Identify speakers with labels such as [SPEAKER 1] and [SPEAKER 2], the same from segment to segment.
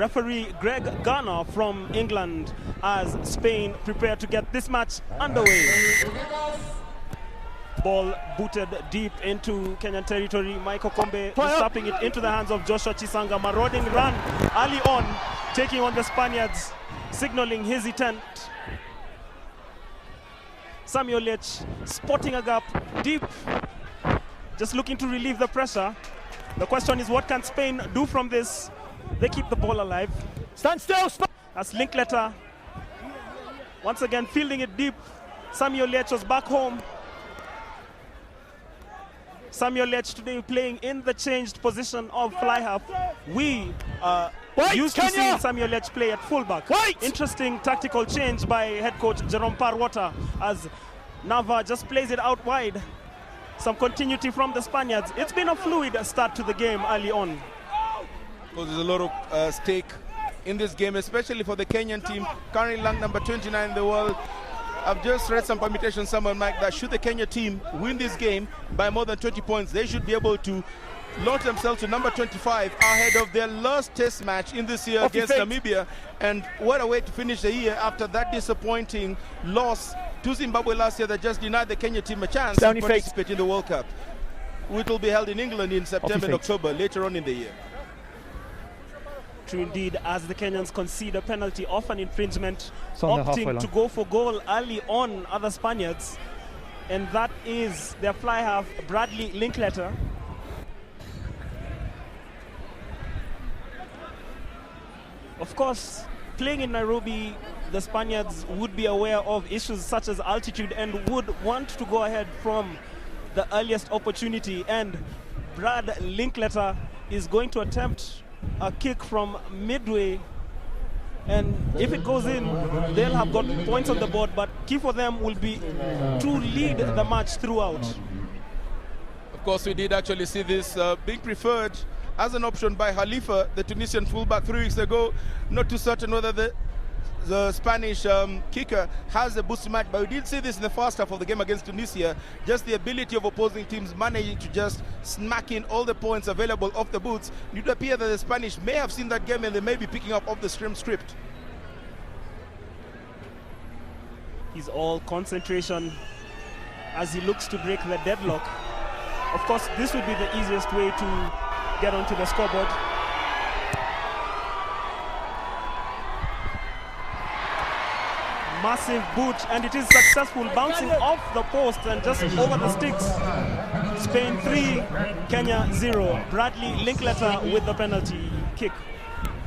[SPEAKER 1] referee Greg Garner from England as Spain prepare to get this match underway. Ball booted deep into Kenyan territory. Michael Kombe slapping it into the hands of Joshua Chisanga. Marauding run early on, taking on the Spaniards, signaling his intent. Samuel Lech spotting a gap deep, just looking to relieve the pressure. The question is, what can Spain do from this? They keep the ball alive.
[SPEAKER 2] Stand still.
[SPEAKER 1] As Linkletter once again fielding it deep. Samuel Lech was back home. Samuel Lech today playing in the changed position of fly half. We used to see Samuel Lech play at fullback. Interesting tactical change by head coach Jerome Parwata as Nava just plays it out wide. Some continuity from the Spaniards. It's been a fluid start to the game early on.
[SPEAKER 3] Because there's a lot of stake in this game, especially for the Kenyan team, currently ranked number 29 in the world. I've just read some permutations somewhere, Mike, that should the Kenya team win this game by more than 20 points, they should be able to launch themselves to number 25 ahead of their last test match in this year against Namibia. And what a way to finish the year after that disappointing loss to Zimbabwe last year that just denied the Kenya team a chance to participate in the World Cup, which will be held in England in September and October later on in the year.
[SPEAKER 1] True indeed, as the Kenyans concede a penalty off an infringement, opting to go for goal early on other Spaniards, and that is their fly half Bradley Linkletter. Of course, playing in Nairobi, the Spaniards would be aware of issues such as altitude and would want to go ahead from the earliest opportunity, and Brad Linkletter is going to attempt a kick from midway, and if it goes in, they'll have got points on the board, but key for them will be to lead the match throughout.
[SPEAKER 3] Of course, we did actually see this being preferred as an option by Khalifa, the Tunisian fullback, 3 weeks ago. Not too certain whether the Spanish kicker has a boost match, but we did see this in the first half of the game against Tunisia, just the ability of opposing teams managing to just smack in all the points available off the boots. It would appear that the Spanish may have seen that game and they may be picking up off the scrim script.
[SPEAKER 1] He's all concentration as he looks to break the deadlock. Of course, this would be the easiest way to get onto the scoreboard. Massive boot, and it is successful, bouncing off the post and just over the sticks. Spain 3, Kenya 0. Bradley Linkletter with the penalty kick.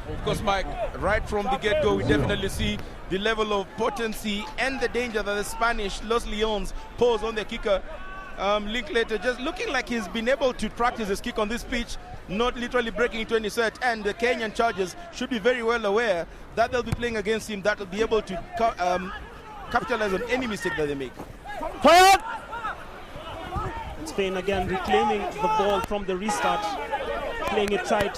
[SPEAKER 3] Of course, Mike, right from the get-go, we definitely see the level of potency and the danger that the Spanish Los Leones pose on their kicker. Linkletter just looking like he's been able to practice his kick on this pitch, not literally breaking into any set, and the Kenyan chargers should be very well aware that they'll be playing against him, that will be able to capitalize on any mistake that they make.
[SPEAKER 1] Spain again reclaiming the ball from the restart, playing it tight.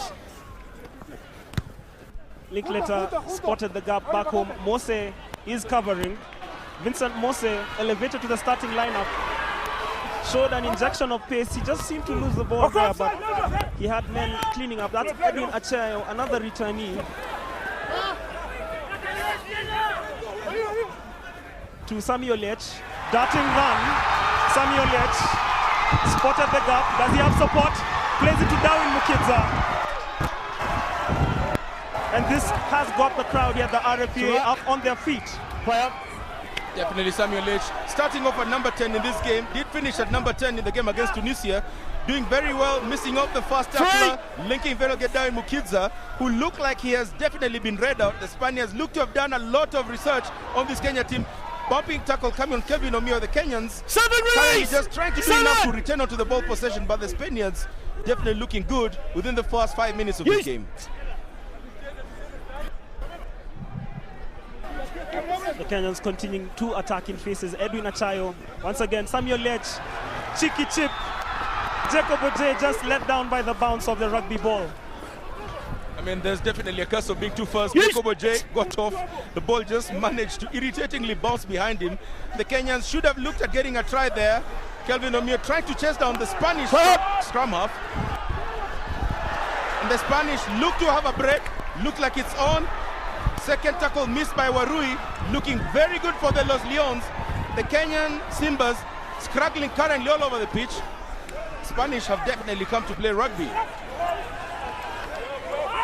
[SPEAKER 1] Linkletter spotted the gap back home. Moss is covering. Vincent Moss elevated to the starting lineup. Showed an injection of pace. He just seemed to lose the ball there, but he had men cleaning up. That's Edwin Achayo, another returnee. To Samuel Lech. Darting run. Samuel Lech spotted the gap. Does he have support? Plays it to Darwin Mukidza. And this has got the crowd here, the RFUEA, up on their feet.
[SPEAKER 3] Definitely Samuel Lech, starting off at number 10 in this game, did finish at number 10 in the game against Tunisia, doing very well, missing off the first tackler, linking very well Darwin Mukidza, who looked like he has definitely been read out. The Spaniards look to have done a lot of research on this Kenya team. Bumping tackle coming on Kevin Omio, the Kenyans just trying to do enough to return onto the ball possession, but the Spaniards definitely looking good within the first 5 minutes of this game.
[SPEAKER 1] The Kenyans continuing to attack in faces. Edwin Achayo, once again, Samuel Lech, cheeky chip. Jacob Oje just let down by the bounce of the rugby ball.
[SPEAKER 3] I mean, there's definitely a curse of being too fast. Jacob Oje got off. The ball just managed to irritatingly bounce behind him. The Kenyans should have looked at getting a try there. Kelvin Omir trying to chase down the Spanish scrum half. And the Spanish look to have a break. look like it's on. Second tackle missed by Warui, looking very good for the Los Leones. The Kenyan Simbas struggling currently all over the pitch. Spanish have definitely come to play rugby.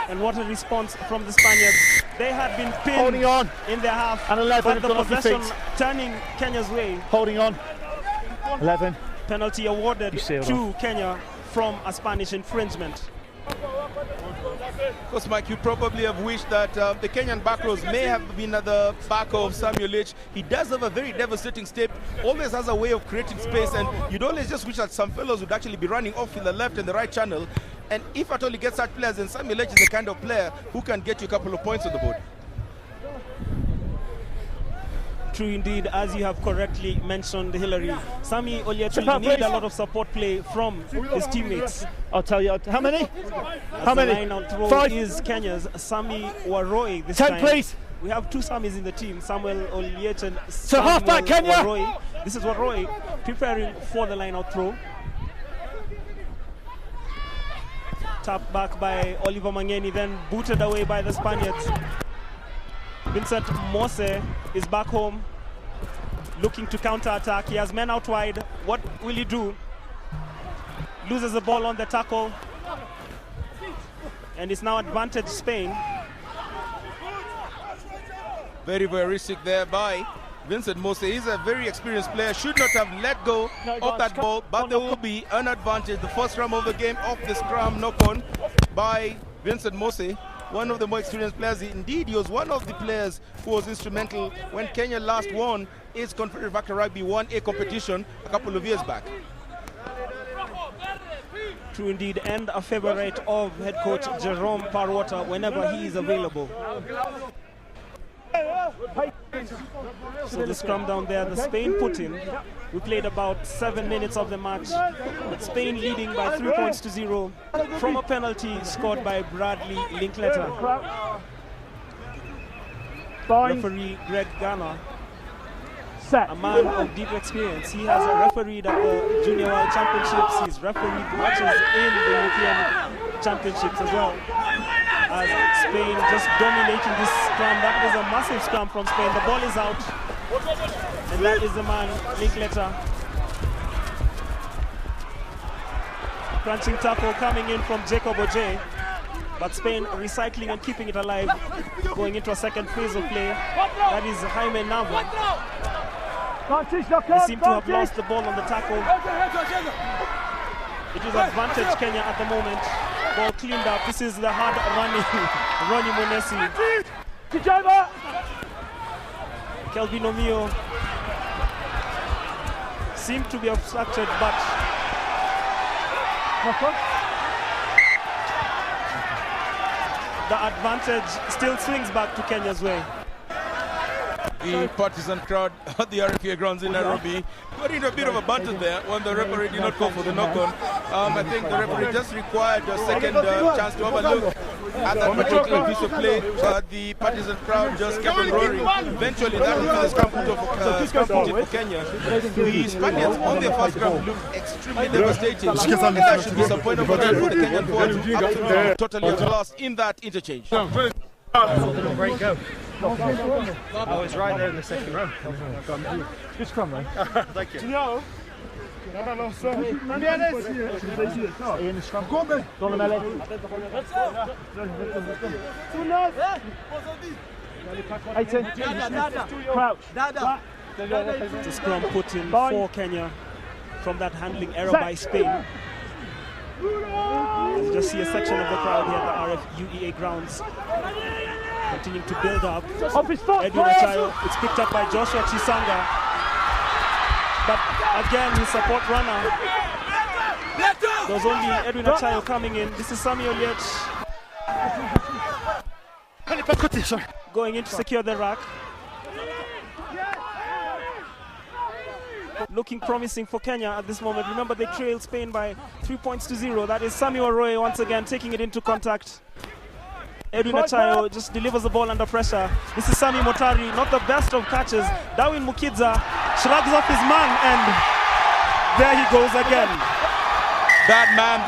[SPEAKER 1] And what a response from the Spaniards. They had been pinned
[SPEAKER 2] holding on
[SPEAKER 1] in their half,
[SPEAKER 2] and 11
[SPEAKER 1] but the possession turning Kenya's way.
[SPEAKER 2] Holding on. 11.
[SPEAKER 1] Penalty awarded to Kenya from a Spanish infringement.
[SPEAKER 3] Of course, Mike, you probably have wished that the Kenyan back rows may have been at the back of Samuel H. He does have a very devastating step, always has a way of creating space, and you'd always just wish that some fellows would actually be running off in the left and the right channel. And if at all he gets such players, then Samuel H is the kind of player who can get you a couple of points on the board.
[SPEAKER 1] True indeed, as you have correctly mentioned, Hillary. Sami Oliet will need a lot of support play from his teammates.
[SPEAKER 2] I'll tell you. How many?
[SPEAKER 1] How many? The line out throw 5 is Kenya's Sami Waroi this
[SPEAKER 2] 10,
[SPEAKER 1] time.
[SPEAKER 2] please.
[SPEAKER 1] We have 2 Samis in the team, Samuel Oliet and
[SPEAKER 2] so half back, Kenya.
[SPEAKER 1] Waroi. This is Waroi preparing for the line out throw. Tapped back by Oliver Mangeni, then booted away by the Spaniards. Vincent Moss is back home, looking to counter-attack. He has men out wide. What will he do? Loses the ball on the tackle. And it's now advantage Spain.
[SPEAKER 3] Very, very risky there by Vincent Moss. He's a very experienced player. Should not have let go of that ball, but there will be an advantage. The first scrum of the game off the scrum knock-on by Vincent Moss. One of the more experienced players. Indeed, he was one of the players who was instrumental when Kenya last won its Confederate Factor Rugby 1A competition a couple of years back.
[SPEAKER 1] True indeed, and a favorite of head coach Jerome Parwater whenever he is available. So the scrum down there, the Spain put in. We played about 7 minutes of the match, with Spain leading by 3 points to 0 from a penalty scored by Bradley Linkletter. Referee Greg Garner, a man of deep experience. He has refereed at the Junior World Championships. He's refereed matches in the European Championships as well. As Spain just dominating this scrum. That is a massive scrum from Spain. The ball is out. And that is the man, Linkletter. Crunching tackle coming in from Jacob Oje. But Spain recycling and keeping it alive. Going into a second phase of play. That is Jaime Nava. They seem to have lost the ball on the tackle. It is advantage Kenya at the moment. Ball cleaned up. This is the hard running Ronnie Monesi. Kelvin Omio seemed to be obstructed, but the advantage still swings back to Kenya's way.
[SPEAKER 3] The partisan crowd at the RFUEA Grounds in Nairobi got into a bit of a banter there when the referee did not call for the knock-on. I think the referee just required a second chance to have a look at that particular piece of play, but the partisan crowd just kept on roaring. Eventually, that was the scrum put for Kenya. The Spaniards on their first scrum looked extremely devastating. And that should be some point of contact for the Kenyan forwards, absolutely totally lost in that interchange.
[SPEAKER 4] Great go. I was right there in the second row.
[SPEAKER 2] Good scrum, man.
[SPEAKER 4] Thank you.
[SPEAKER 2] In the scrum. Crouch.
[SPEAKER 1] The scrum put in for Kenya from that handling error by Spain. You just see a section of the crowd here at the RFUEA Grounds. Continuing to build up. Edwin Achayo, it's picked up by Joshua Chisanga. But again, his support runner. There's only Edwin Achayo coming in. This is Sami Oliet going in to secure the rack. Looking promising for Kenya at this moment. Remember, they trail Spain by 3 points to 0. That is Samuel Roy once again taking it into contact. Edwin Achayo just delivers the ball under pressure. This is Sami Motari, not the best of catches. Darwin Mukidza shrugs off his man, and there he goes again.
[SPEAKER 3] That man,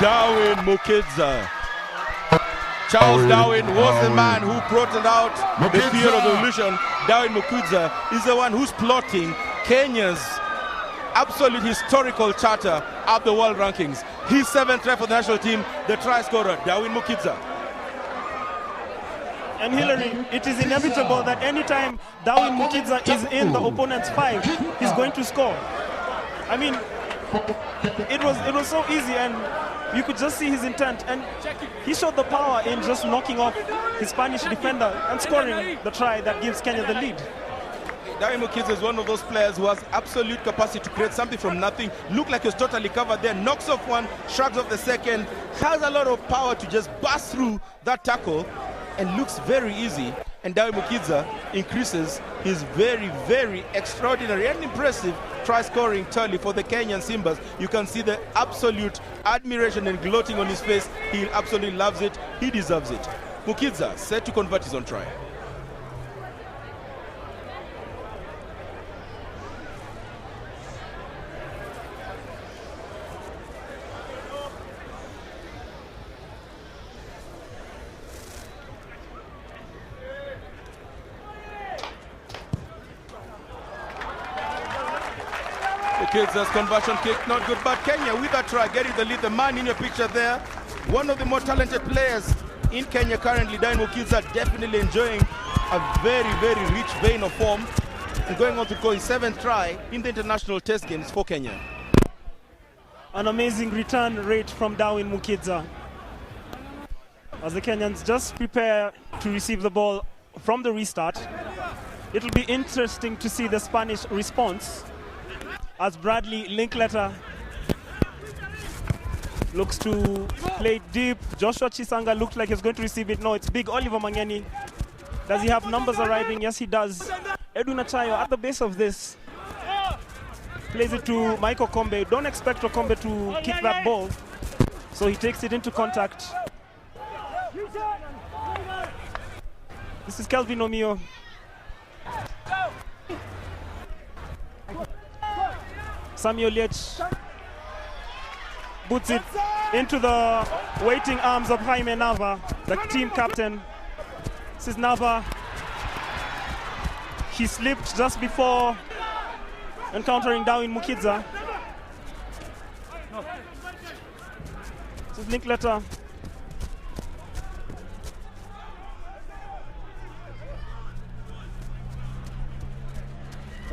[SPEAKER 3] Darwin Mukidza. Charles Darwin was the man who brought out the fear of evolution. Darwin Mukudza is the one who's plotting Kenya's absolute historical charter of the world rankings. His 7th try for the national team, the try scorer, Darwin Mukudza.
[SPEAKER 1] And Hillary, it is inevitable that anytime Darwin Mukudza is in the opponent's 5, he's going to score. I mean, it was so easy, and you could just see his intent, and he showed the power in just knocking off his Spanish defender and scoring the try that gives Kenya the lead.
[SPEAKER 3] Darwin Mukudza is one of those players who has absolute capacity to create something from nothing. Look like he's totally covered there, knocks off one, shrugs off the second, has a lot of power to just bust through that tackle, and looks very easy. And Darwin Mukudza increases his very, very extraordinary and impressive try-scoring tally for the Kenyan Simbas. You can see the absolute admiration and gloating on his face. He absolutely loves it. He deserves it. Mukudza set to convert his own try. Mukudza's conversion kick, not good, but Kenya with that try, getting the lead. The man in your picture there, one of the more talented players in Kenya currently, Darwin Mukudza, definitely enjoying a very, very rich vein of form and going on to score his 7th try in the international test games for Kenya.
[SPEAKER 1] An amazing return rate from Darwin Mukudza, as the Kenyans just prepare to receive the ball from the restart. It'll be interesting to see the Spanish response as Bradley Linkletter looks to play deep. Joshua Chisanga looks like he's going to receive it. No, it's big Oliver Mangeni. Does he have numbers arriving? Yes, he does. Edwin Achayo at the base of this plays it to Mike Okombe. Don't expect Okombe to kick that ball, so he takes it into contact. This is Kelvin Omio. Samuel Liech boots it into the waiting arms of Jaime Nava, the team captain. This is Nava. He slipped just before encountering Darwin Mukudza. This is Linkletter.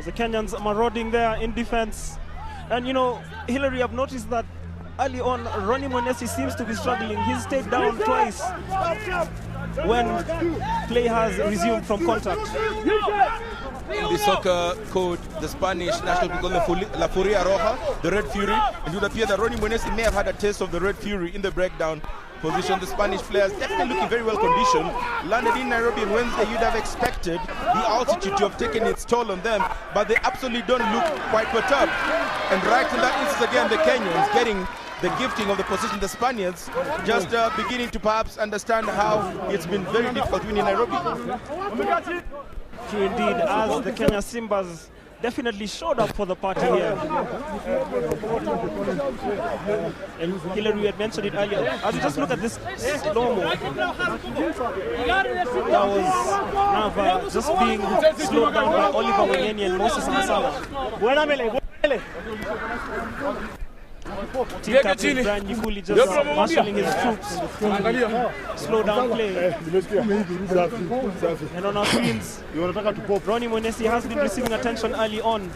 [SPEAKER 1] As the Kenyans marauding there in defense. And you know, Hillary, I've noticed that early on, Ronnie Monesi seems to be struggling. He's stayed down twice when play has resumed from contact.
[SPEAKER 3] In the soccer code, the Spanish national people call the La Furia Roja, the Red Fury. It would appear that Ronnie Monesi may have had a taste of the Red Fury in the breakdown position. The Spanish players definitely looking very well conditioned. Landed in Nairobi on Wednesday, you'd have expected the altitude to have taken its toll on them, but they absolutely don't look quite perturbed. And right in that instance again, the Kenyans getting the gifting of the position. The Spaniards just beginning to perhaps understand how it's been very difficult winning Nairobi.
[SPEAKER 1] True indeed, as the Kenya Simbas definitely showed up for the party here. And Hillary had mentioned it earlier. As you just look at this slow-mo, that was Nava just being slowed down by Oliver Wanyeni and Moses Masala. Team captain Brian Yikuli just marshalling his troops to slow down play. And on our screens, Ronnie Monesi has been receiving attention early on.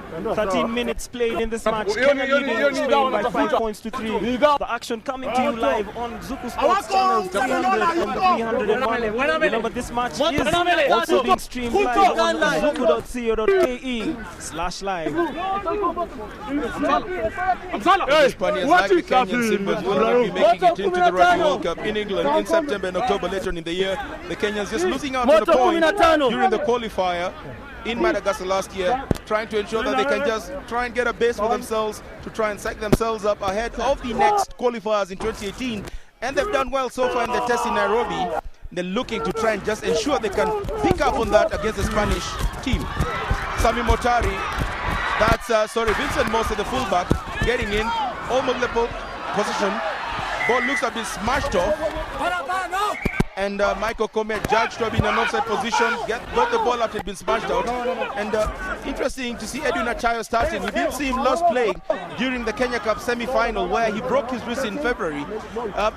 [SPEAKER 1] 13 minutes played in this match. Kenya leading Spain by 5 points to 3. The action coming to you live on Zuku Sports Channel 300 and 301. Remember, this match is also being streamed live on zuku.co.ke/live.
[SPEAKER 3] The Spaniards, like the Kenyan Simbas, will not be making it into the Rugby World Cup in England in September and October later on in the year. The Kenyans just losing out on the point during the qualifier in Madagascar last year, trying to ensure that they can just try and get a base for themselves to try and psych themselves up ahead of the next qualifiers in 2018. And they've done well so far in the test in Nairobi. They're looking to try and just ensure they can pick up on that against the Spanish team. Sami Motari, that's Vincent Moss, the fullback, getting in. almost level position. Ball looks to have been smashed off. And Michael Kome judged to have been in an offside position, got the ball after it had been smashed out. And interesting to see Edwin Achayo starting. We did see him last playing during the Kenya Cup semi-final where he broke his wrist in February.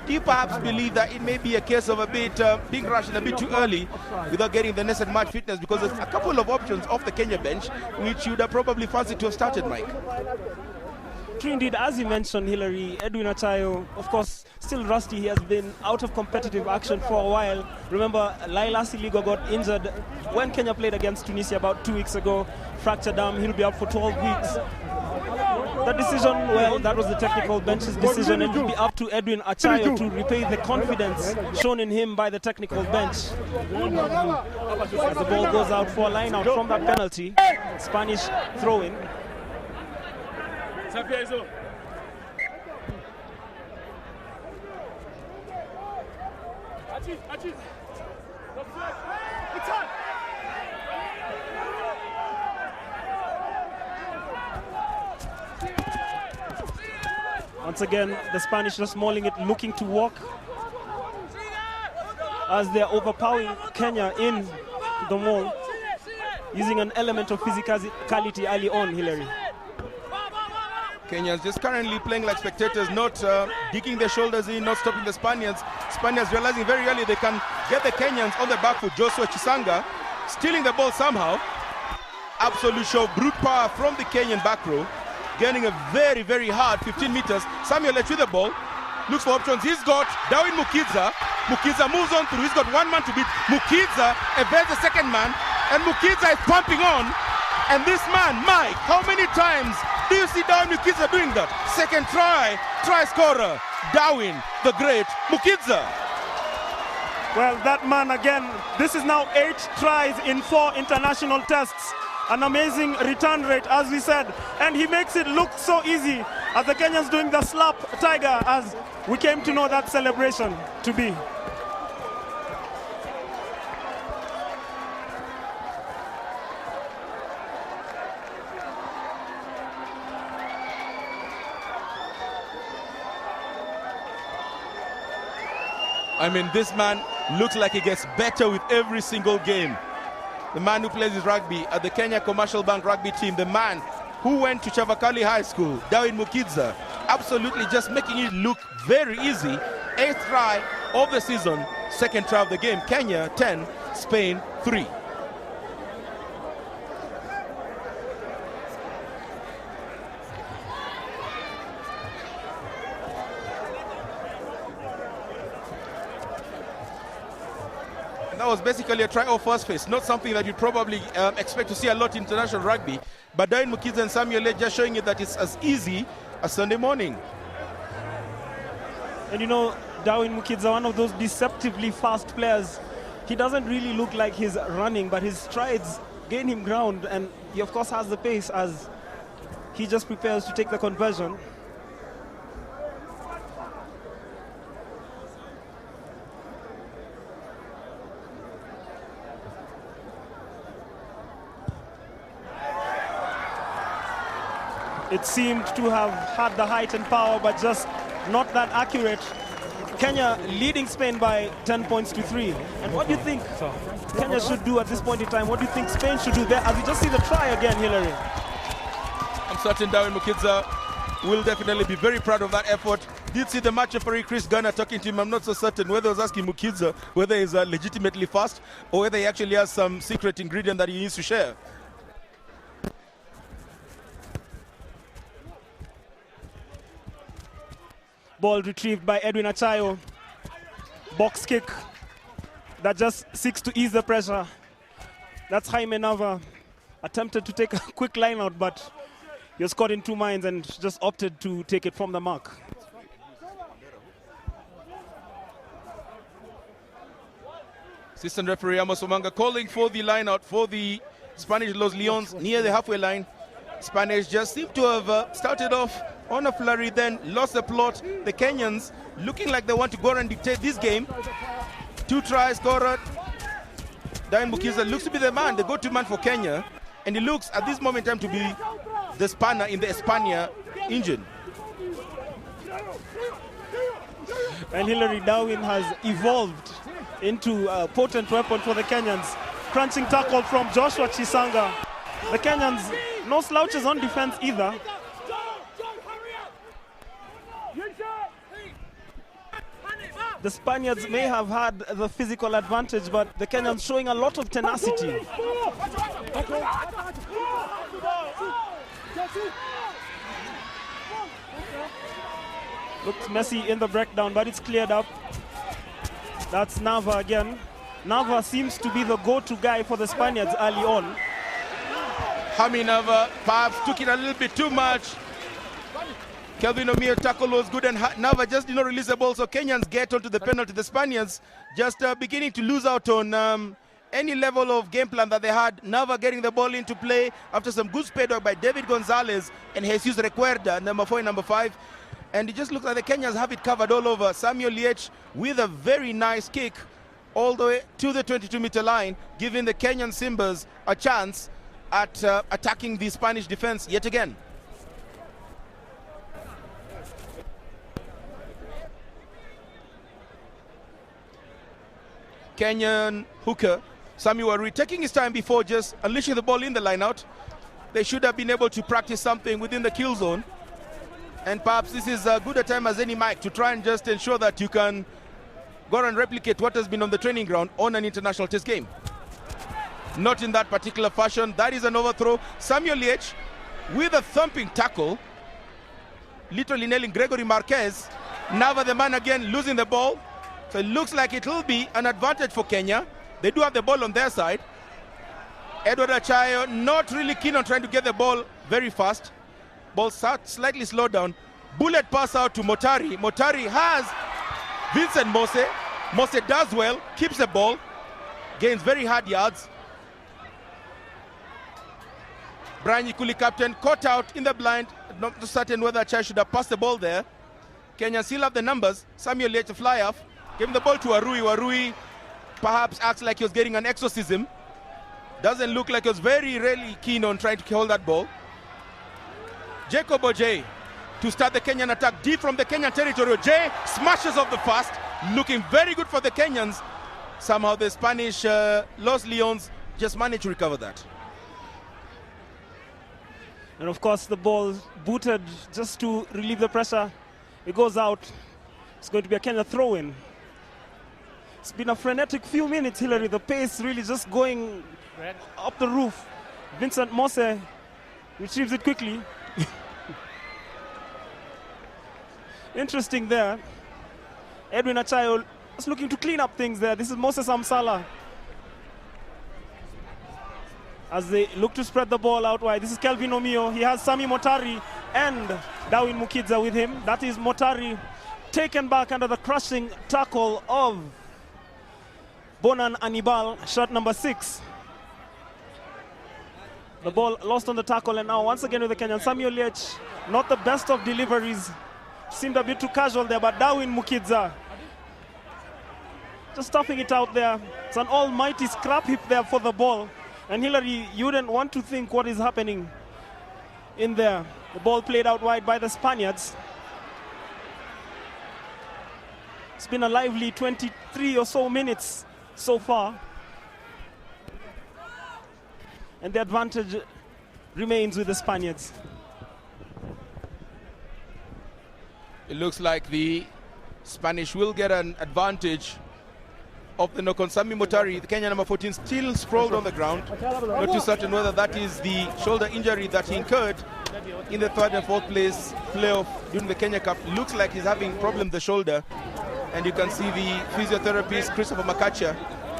[SPEAKER 3] Do you perhaps believe that it may be a case of a bit being rushed a bit too early without getting the necessary match fitness, because there's a couple of options off the Kenya bench which you'd have probably fancied to have started, Mike?
[SPEAKER 1] True indeed, as you mentioned, Hilary, Edwin Achayo, of course, still rusty. He has been out of competitive action for a while. Remember, Laila Siligo got injured when Kenya played against Tunisia about 2 weeks ago. Fractured arm, he'll be out for 12 weeks. The decision, well, that was the technical bench's decision, and it will be up to Edwin Achayo to repay the confidence shown in him by the technical bench. As the ball goes out for a line out from that penalty, Spanish throw-in. Once again, the Spanish just mauling it, looking to walk as they're overpowering Kenya in the maul, using an element of physicality early on, Hilary.
[SPEAKER 3] Kenyans just currently playing like spectators, not digging their shoulders in, not stopping the Spaniards. Spaniards realizing very early they can get the Kenyans on the back foot. Joshua Chisanga stealing the ball somehow. Absolute show of brute power from the Kenyan back row. Getting a very, very hard 15 meters. Samuel Lech with the ball. Looks for options. He's got Darwin Mukiza. Mukiza moves on through. He's got one man to beat. Mukiza evades the second man. And Mukiza is pumping on. And this man, Mike, how many times do you see Darwin Mukiza doing that? Second try scorer, Darwin, the great Mukiza.
[SPEAKER 1] Well, that man again, this is now 8 tries in 4 international tests. An amazing return rate, as we said. And he makes it look so easy as the Kenyans doing the slap tiger, as we came to know that celebration to be.
[SPEAKER 3] I mean, this man looks like he gets better with every single game. The man who plays his rugby at the Kenya Commercial Bank rugby team, the man who went to Chavakali High School, Darwin Mukiza, absolutely just making it look very easy. 8th try of the season, 2nd try of the game. Kenya 10, Spain 3. That was basically a try of first face, not something that you'd probably expect to see a lot in international rugby. But Darwin Mukiza and Samuel Lech just showing you that it's as easy as Sunday morning.
[SPEAKER 1] And you know, Darwin Mukiza, one of those deceptively fast players. He doesn't really look like he's running, but his strides gain him ground, and he of course has the pace as he just prepares to take the conversion. It seemed to have had the height and power, but just not that accurate. Kenya leading Spain by 10 points to 3. And what do you think Kenya should do at this point in time? What do you think Spain should do there? As we just see the try again, Hilary.
[SPEAKER 3] I'm certain Darwin Mukiza will definitely be very proud of that effort. Did see the match referee Chris Garner talking to him. I'm not so certain whether he was asking Mukiza whether he's legitimately fast or whether he actually has some secret ingredient that he needs to share.
[SPEAKER 1] Ball retrieved by Edwin Achayo. Box kick that just seeks to ease the pressure. That's Jaime Nava. Attempted to take a quick line out, but he was caught in 2 minds and just opted to take it from the mark.
[SPEAKER 3] Assistant referee Amos Omanga calling for the line out for the Spanish Los Leones near the halfway line. Spanish just seem to have started off on a flurry, then lost the plot. The Kenyans looking like they want to go and dictate this game. 2 tries scored. Darwin Mukiza looks to be the man, the go-to man for Kenya, and he looks at this moment in time to be the spanner in the Espana engine.
[SPEAKER 1] And Hilary Darwin has evolved into a potent weapon for the Kenyans. Crunching tackle from Joshua Chisanga. The Kenyans, no slouches on defense either. The Spaniards may have had the physical advantage, but the Kenyans showing a lot of tenacity. Looks messy in the breakdown, but it's cleared up. That's Nava again. Nava seems to be the go-to guy for the Spaniards early on.
[SPEAKER 3] Hami Nava perhaps took it a little bit too much. Kelvin Omio tackle was good, and Nava just did not release the ball, so Kenyans get onto the penalty. The Spaniards just beginning to lose out on any level of game plan that they had. Nava getting the ball into play after some good speed work by David Gonzalez and Jesus Recuerda, number 4 and number 5. And it just looks like the Kenyans have it covered all over. Samuel Liech with a very nice kick all the way to the 22-meter line, giving the Kenyan Simbas a chance at attacking the Spanish defense yet again. Kenyan hooker Sami Wari taking his time before just unleashing the ball in the line-out. They should have been able to practice something within the kill zone. And perhaps this is as good a time as any, Mike, to try and just ensure that you can go and replicate what has been on the training ground on an international test game. Not in that particular fashion. That is an overthrow. Samuel Liech with a thumping tackle, literally nailing Gregory Marquez. Nava, the man again, losing the ball. So it looks like it will be an advantage for Kenya. They do have the ball on their side. Edward Achayo not really keen on trying to get the ball very fast. Ball slightly slowed down. Bullet pass out to Motari. Motari has Vincent Moss. Moss does well, keeps the ball, gains very hard yards. Brian Yikuli, captain, caught out in the blind. Not certain whether Achayo should have passed the ball there. Kenya still have the numbers. Samuel Liech to fly off. Gave the ball to Warui. Warui perhaps acts like he was getting an exorcism. Doesn't look like he was really keen on trying to hold that ball. Jacob Ojay to start the Kenyan attack deep from the Kenyan territory. Ojay smashes off the fast, looking very good for the Kenyans. Somehow the Spanish Los Leons just managed to recover that.
[SPEAKER 1] And of course the ball booted just to relieve the pressure. It goes out. It's going to be a Kenya throw-in. It's been a frenetic few minutes, Hilary. The pace really just going up the roof. Vincent Moss retrieves it quickly. Interesting there. Edwin Achayo is looking to clean up things there. This is Moses Amsala. As they look to spread the ball out wide. This is Kelvin Omio. He has Sami Motari and Darwin Mukidza with him. That is Motari taken back under the crushing tackle of Bonan Anibal, shot number 6. The ball lost on the tackle, and now once again with the Kenyan. Samuel Liech, not the best of deliveries. Seemed a bit too casual there, but Darwin Mukidza just stuffing it out there. It's an almighty scrap heap there for the ball. And Hilary, you wouldn't want to think what is happening in there. The ball played out wide by the Spaniards. It's been a lively 23 or so minutes so far. And the advantage remains with the Spaniards.
[SPEAKER 3] It looks like the Spanish will get an advantage of the knock on. Sami Motari, the Kenyan number 14, still sprawled on the ground. Not too certain whether that is the shoulder injury that he incurred in the 3rd and 4th place playoff during the Kenya Cup. Looks like he's having problem with the shoulder. And you can see the physiotherapist, Christopher Makacha,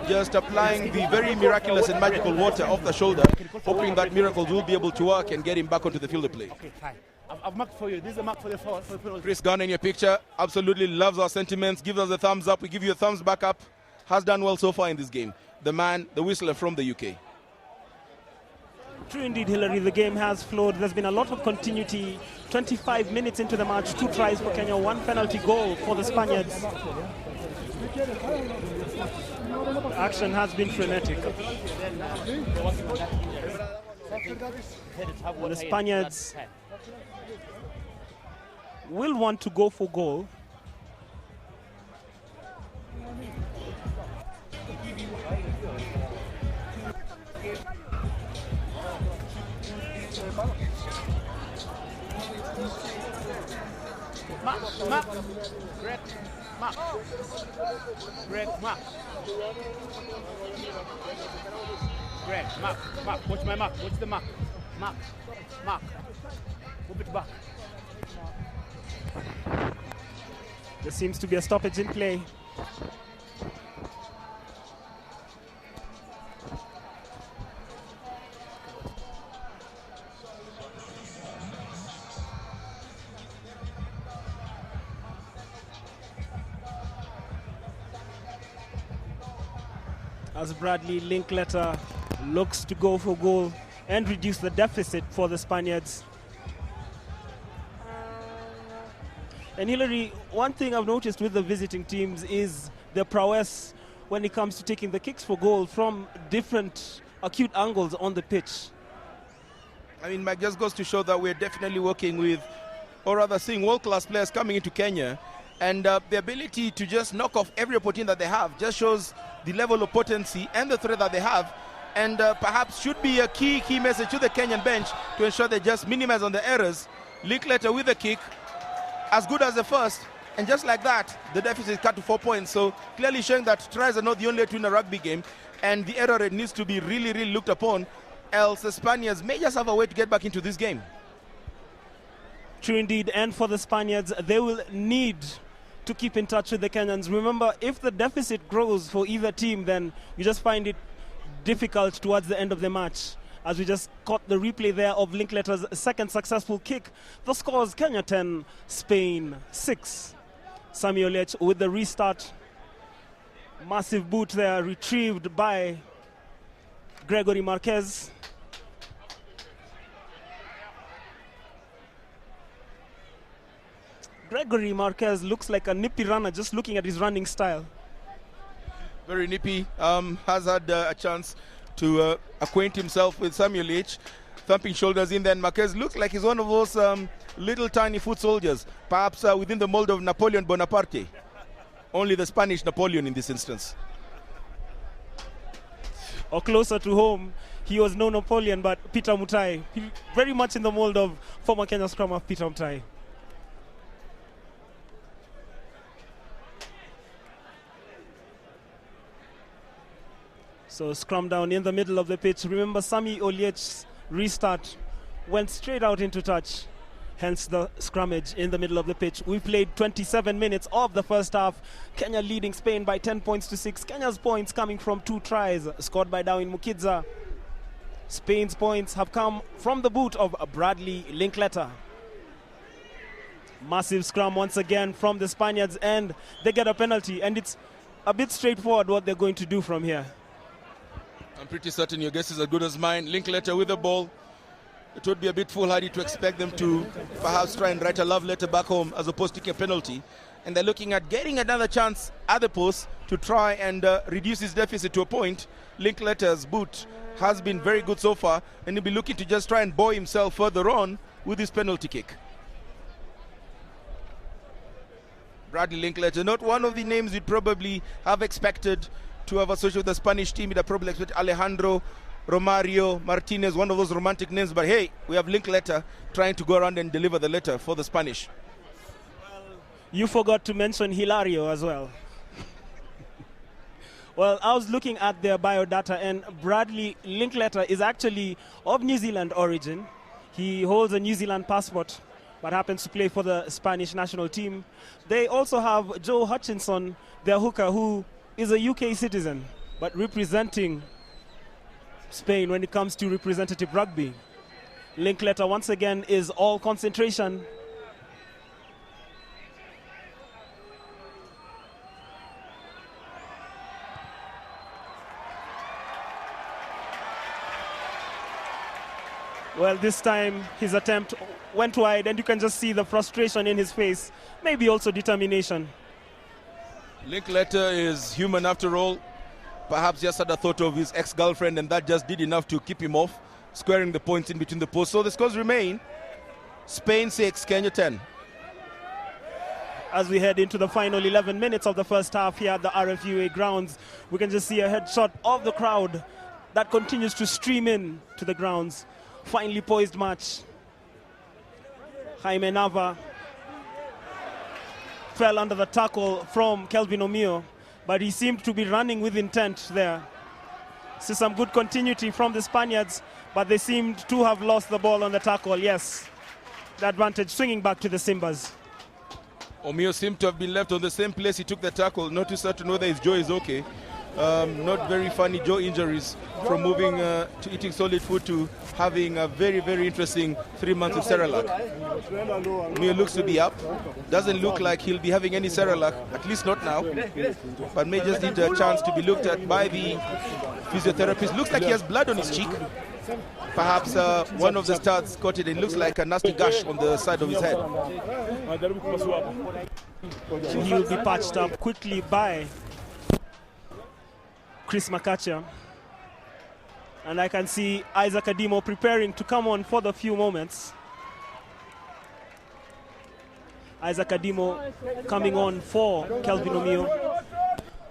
[SPEAKER 3] just applying the very miraculous and magical water off the shoulder, hoping that miracles will be able to work and get him back onto the field of play.
[SPEAKER 2] Okay, fine. I've marked for you. This is a mark for the
[SPEAKER 3] Chris Gunn in your picture, absolutely loves our sentiments, gives us a thumbs up. We give you a thumbs back up. Has done well so far in this game. The man, the whistler from the UK.
[SPEAKER 1] True indeed, Hilary. The game has flowed. There's been a lot of continuity. 25 minutes into the match, 2 tries for Kenya, 1 penalty goal for the Spaniards. The action has been frenetic. The Spaniards will want to go for goal.
[SPEAKER 2] Mark. Greg. Mark. Greg, Mark. Greg, Mark. Watch my mark. Watch the mark. Mark. Move it back.
[SPEAKER 1] There seems to be a stoppage in play. As Bradley Linkletter looks to go for goal and reduce the deficit for the Spaniards. And Hillary, one thing I've noticed with the visiting teams is their prowess when it comes to taking the kicks for goal from different acute angles on the pitch.
[SPEAKER 3] I mean, Mike, just goes to show that we're definitely working with, or rather seeing world-class players coming into Kenya, and the ability to just knock off every opportunity that they have just shows the level of potency and the threat that they have, and perhaps should be a key message to the Kenyan bench to ensure they just minimize on the errors. Linkletter with the kick, as good as the first, and just like that, the deficit is cut to 4 points. So clearly showing that tries are not the only way to win a rugby game, and the error rate needs to be really looked upon, else the Spaniards may just have a way to get back into this game.
[SPEAKER 1] True indeed, and for the Spaniards, they will need to keep in touch with the Kenyans. Remember, if the deficit grows for either team, then you just find it difficult towards the end of the match. As we just caught the replay there of Linkletter's second successful kick. The scores: Kenya 10, Spain 6. Samuel Lech with the restart. Massive boot there, retrieved by Gregory Marquez. Gregory Marquez looks like a nippy runner just looking at his running style.
[SPEAKER 3] Very nippy, has had a chance to acquaint himself with Samuel H. Thumping shoulders in there, and Marquez looks like he's one of those little tiny foot soldiers, perhaps within the mold of Napoleon Bonaparte. Only the Spanish Napoleon in this instance.
[SPEAKER 1] Or closer to home, he was no Napoleon but Peter Mutai. Very much in the mold of former Kenya scrummer Peter Mutai. So scrum down in the middle of the pitch. Remember, Sami Oliech's restart went straight out into touch. Hence the scrummage in the middle of the pitch. We played 27 minutes of the first half. Kenya leading Spain by 10 points to 6. Kenya's points coming from 2 tries scored by Darwin Mukidza. Spain's points have come from the boot of Bradley Linkletter. Massive scrum once again from the Spaniards, and they get a penalty, and it's a bit straightforward what they're going to do from here.
[SPEAKER 3] I'm pretty certain your guess is as good as mine. Linkletter with the ball. It would be a bit foolhardy to expect them to perhaps try and write a love letter back home as opposed to taking a penalty. And they're looking at getting another chance at the post to try and reduce his deficit to a point. Linkletter's boot has been very good so far, and he'll be looking to just try and buoy himself further on with his penalty kick. Bradley Linkletter, not one of the names we'd probably have expected to have associated with the Spanish team. We'd probably expect Alejandro, Romario, Martinez, one of those romantic names, but hey, we have Linkletter trying to go around and deliver the letter for the Spanish.
[SPEAKER 1] Well, you forgot to mention Hilario as well. Well, I was looking at their biodata, and Bradley Linkletter is actually of New Zealand origin. He holds a New Zealand passport, but happens to play for the Spanish national team. They also have Joe Hutchinson, their hooker, who is a UK citizen, but representing Spain when it comes to representative rugby. Linkletter once again is all concentration. Well, this time his attempt went wide, and you can just see the frustration in his face, maybe also determination.
[SPEAKER 3] Linkletter is human after all. Perhaps just had a thought of his ex-girlfriend, and that just did enough to keep him off, squaring the points in between the posts. So the scores remain: Spain 6, Kenya 10.
[SPEAKER 1] as we head into the final 11 minutes of the first half here at the RFUEA grounds. We can just see a headshot of the crowd that continues to stream in to the grounds. Finely poised match. Jaime Nava fell under the tackle from Kelvin Omio, but he seemed to be running with intent there. See some good continuity from the Spaniards, but they seemed to have lost the ball on the tackle. Yes, the advantage swinging back to the Simbas.
[SPEAKER 3] Omio seemed to have been left on the same place he took the tackle. Not too certain whether his jaw is okay. Not very funny jaw injuries from moving to eating solid food to having a very, very interesting 3 months of Cerelac. Omio looks to be up. Doesn't look like he'll be having any Cerelac, at least not now. But may just need a chance to be looked at by the physiotherapist. Looks like he has blood on his cheek. Perhaps one of the studs caught it. It looks like a nasty gash on the side of his head.
[SPEAKER 1] He will be patched up quickly by Chris Makacha. And I can see Isaac Adimo preparing to come on for the few moments. Isaac Adimo coming on for Kelvin Omio.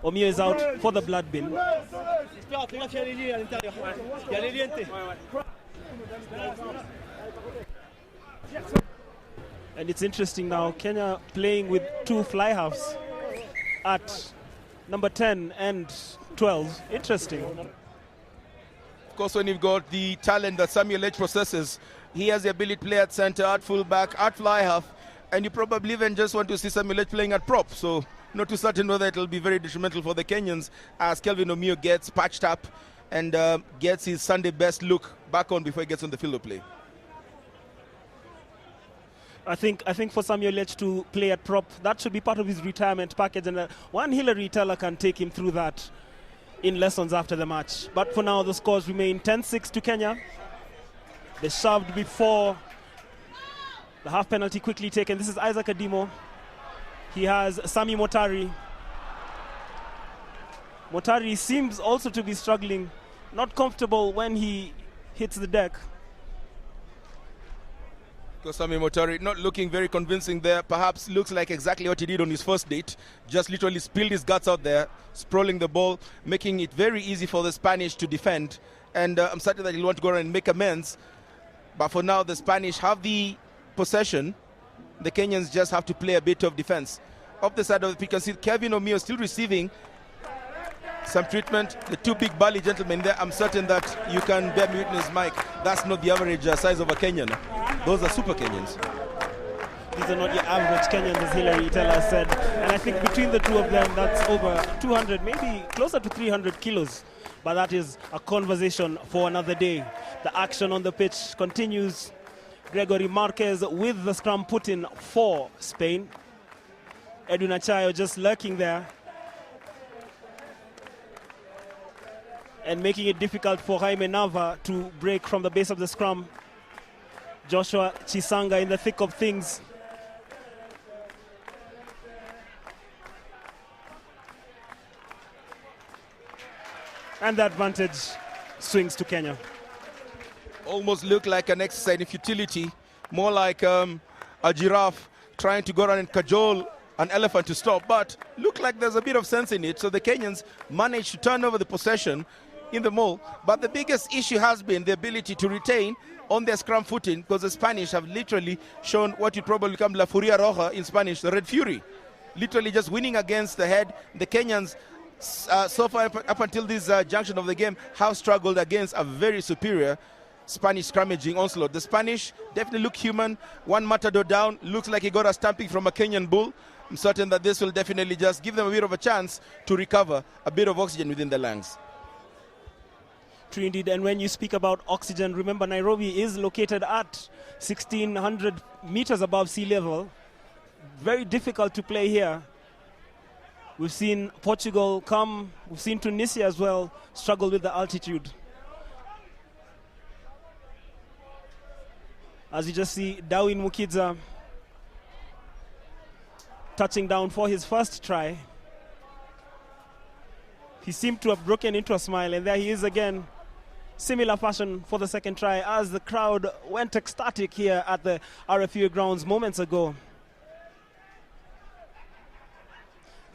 [SPEAKER 1] Omio is out for the blood bin. And it's interesting now, Kenya playing with two fly halves at number 10 and 12. Interesting.
[SPEAKER 3] Of course, when you've got the talent that Samuel H possesses, he has the ability to play at center, at fullback, at fly half, and you probably even just want to see Samuel H playing at prop. So not too certain whether it will be very detrimental for the Kenyans as Kelvin Omio gets patched up and gets his Sunday best look back on before he gets on the field of play.
[SPEAKER 1] I think for Samuel H to play at prop, that should be part of his retirement package, and one Hillary Teller can take him through that in lessons after the match. But for now, the scores remain 10-6 to Kenya. They shoved before the half penalty quickly taken. This is Isaac Adimo. He has Sami Motari. Motari seems also to be struggling, not comfortable when he hits the deck.
[SPEAKER 3] Sami Motari not looking very convincing there. Perhaps looks like exactly what he did on his first date. Just literally spilled his guts out there, sprawling the ball, making it very easy for the Spanish to defend. And I'm certain that he'll want to go around and make amends. But for now, the Spanish have the possession. The Kenyans just have to play a bit of defense. Up the side of the pitch, you can see Kelvin Omio still receiving some treatment. The two big burly gentlemen there, I'm certain that you can bear me witness, Mike. That's not the average size of a Kenyan. Those are super Kenyans.
[SPEAKER 1] These are not your average Kenyans, as Hillary Teller said. And I think between the two of them, that's over 200, maybe closer to 300 kilos. But that is a conversation for another day. The action on the pitch continues. Gregory Marquez with the scrum put in for Spain. Edwin Achayo just lurking there and making it difficult for Jaime Nava to break from the base of the scrum. Joshua Chisanga in the thick of things. And the advantage swings to Kenya.
[SPEAKER 3] Almost look like an exercise in futility, more like a giraffe trying to go around and cajole an elephant to stop, but look like there's a bit of sense in it. So the Kenyans managed to turn over the possession in the mall, but the biggest issue has been the ability to retain on their scrum footing, because the Spanish have literally shown what would probably become La Furia Roja in Spanish, the Red Fury. Literally just winning against the head. The Kenyans, so far up until this junction of the game, have struggled against a very superior Spanish scrummaging onslaught. The Spanish definitely look human. One matador down, looks like he got a stamping from a Kenyan bull. I'm certain that this will definitely just give them a bit of a chance to recover a bit of oxygen within the lungs.
[SPEAKER 1] True indeed, and when you speak about oxygen, remember Nairobi is located at 1,600 meters above sea level. Very difficult to play here. We've seen Portugal come, we've seen Tunisia as well struggle with the altitude. As you just see, Darwin Mukidza touching down for his first try. He seemed to have broken into a smile, and there he is again. Similar fashion for the second try as the crowd went ecstatic here at the RFUEA grounds moments ago.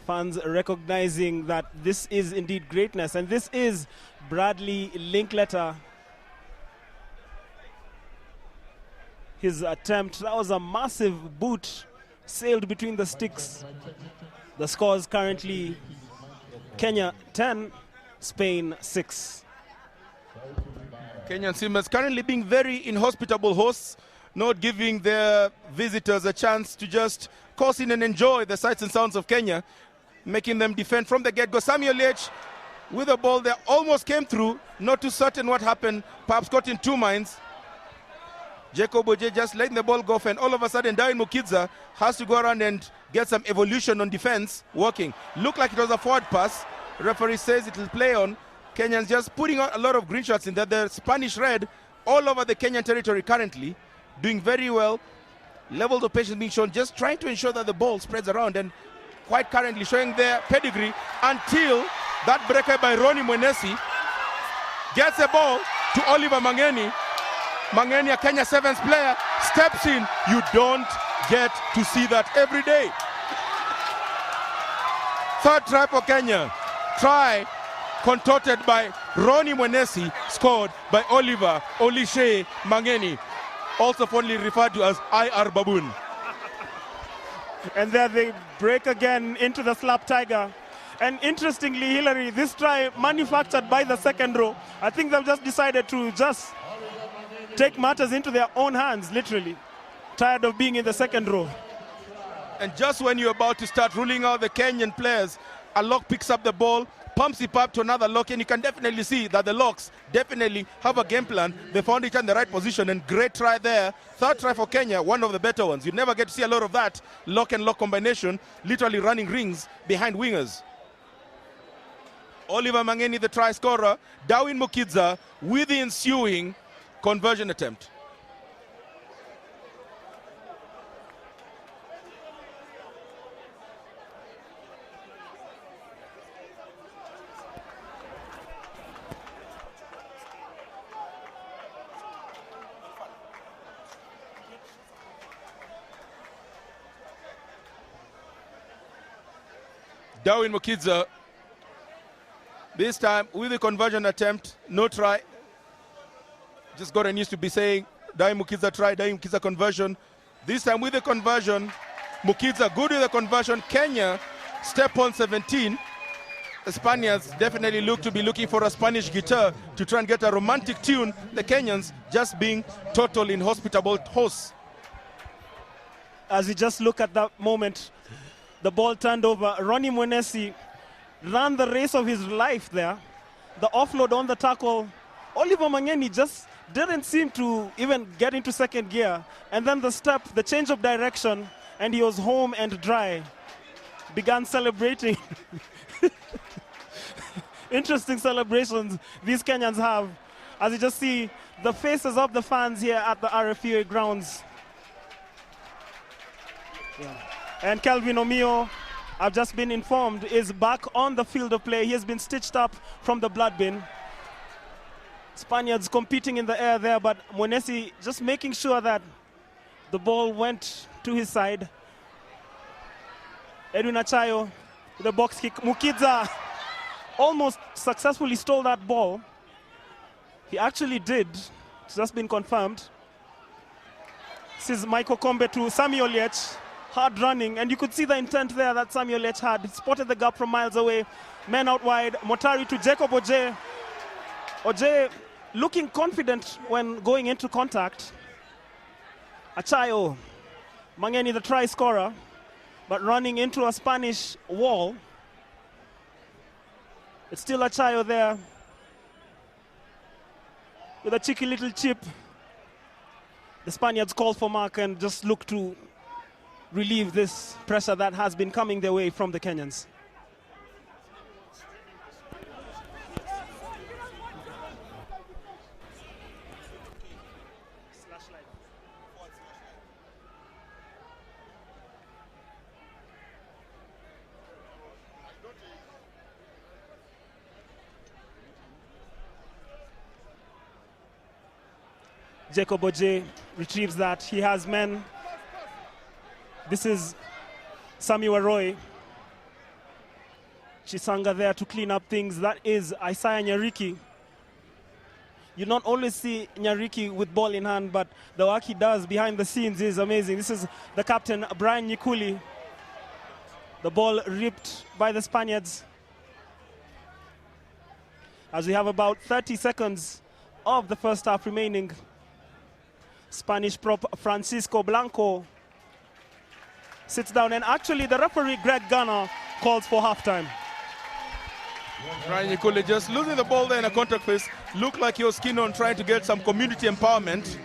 [SPEAKER 1] Fans recognizing that this is indeed greatness, and this is Bradley Linkletter. His attempt, that was a massive boot, sailed between the sticks. The scores currently Kenya 10, Spain 6.
[SPEAKER 3] Kenyan Simbas currently being very inhospitable hosts, not giving their visitors a chance to just coast in and enjoy the sights and sounds of Kenya, making them defend from the get-go. Samuel H with the ball there, almost came through, not too certain what happened, perhaps caught in two minds. Jacob Oje just letting the ball go, and all of a sudden Darwin Mukidza has to go around and get some evolution on defense working. Looked like it was a forward pass. Referee says it will play on. Kenyans just putting out a lot of green shots in there. The Spanish red all over the Kenyan territory currently, doing very well. Levels of patience being shown, just trying to ensure that the ball spreads around, and quite currently showing their pedigree until that breaker by Ronnie Mwenesi gets the ball to Oliver Mangeni. Mangeni, a Kenya Sevens player, steps in. You don't get to see that every day. Third try for Kenya. Try contorted by Ronnie Mwenesi, scored by Oliver Olishe Mangeni, also fondly referred to as IR Baboon.
[SPEAKER 1] And there they break again into the slap tiger. And interestingly, Hillary, this try manufactured by the second row. I think they've just decided to just take matters into their own hands, literally. Tired of being in the second row.
[SPEAKER 3] And just when you're about to start ruling out the Kenyan players, a lock picks up the ball, pumps it up to another lock, and you can definitely see that the locks definitely have a game plan. They found each other in the right position, and great try there. Third try for Kenya, one of the better ones. You never get to see a lot of that lock and lock combination, literally running rings behind wingers. Oliver Mangeni, the try scorer. Darwin Mukidza with the ensuing conversion attempt. Darwin Mukidza, this time with the conversion attempt, no try. Just got used to be saying Darwin Mukidza try, Darwin Mukidza conversion. This time with the conversion, Mukidza good with the conversion. Kenya step on 17. The Spaniards definitely look to be looking for a Spanish guitar to try and get a romantic tune. The Kenyans just being total inhospitable hosts.
[SPEAKER 1] As we just look at that moment, the ball turned over. Ronnie Mwenesi ran the race of his life there. The offload on the tackle. Oliver Mangeni just didn't seem to even get into second gear. And then the step, the change of direction, and he was home and dry. Began celebrating. Interesting celebrations these Kenyans have. As you just see the faces of the fans here at the RFUEA grounds. Yeah. And Kelvin Omio, I've just been informed, is back on the field of play. He has been stitched up from the blood bin. Spaniards competing in the air there, but Mwenesi just making sure that the ball went to his side. Edwin Achayo with a box kick. Mukidza almost successfully stole that ball. He actually did. It's just been confirmed. This is Michael Kombe to Samuel Yech. Hard running, and you could see the intent there that Samuel H had. He spotted the gap from miles away. Men out wide. Motari to Jacob Oje. Oje looking confident when going into contact. Achayo. Mangeni, the try scorer, but running into a Spanish wall. It's still Achayo there with a cheeky little chip. The Spaniards call for mark and just look to relieve this pressure that has been coming their way from the Kenyans. Jacob Oje retrieves that. He has men. This is Samuel Roy. Chisanga there to clean up things. That is Isaiah Nyariki. You not always see Nyariki with ball in hand, but the work he does behind the scenes is amazing. This is the captain, Brian Nyikuli. The ball ripped by the Spaniards. As we have about 30 seconds of the first half remaining. Spanish prop Francisco Blanco sits down, and actually the referee, Greg Garner, calls for halftime.
[SPEAKER 3] Brian Nyikuli just losing the ball there in a contact phase. Looked like he was keen on trying to get some community empowerment.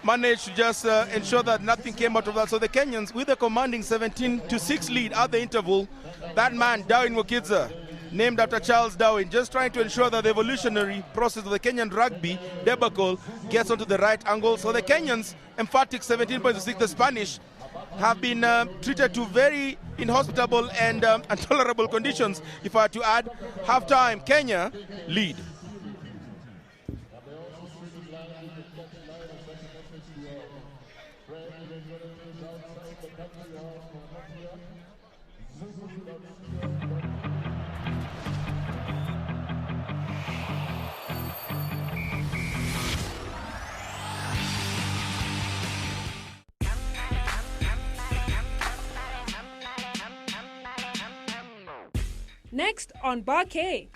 [SPEAKER 3] Managed to just ensure that nothing came out of that. So the Kenyans, with a commanding 17-6 lead at the interval, that man, Darwin Mukidza, named after Charles Darwin, just trying to ensure that the evolutionary process of the Kenyan rugby debacle gets onto the right angle. So the Kenyans, emphatic 17-6, the Spanish have been treated to very inhospitable and intolerable conditions. If I had to add, halftime, Kenya lead.
[SPEAKER 5] Next on Bake,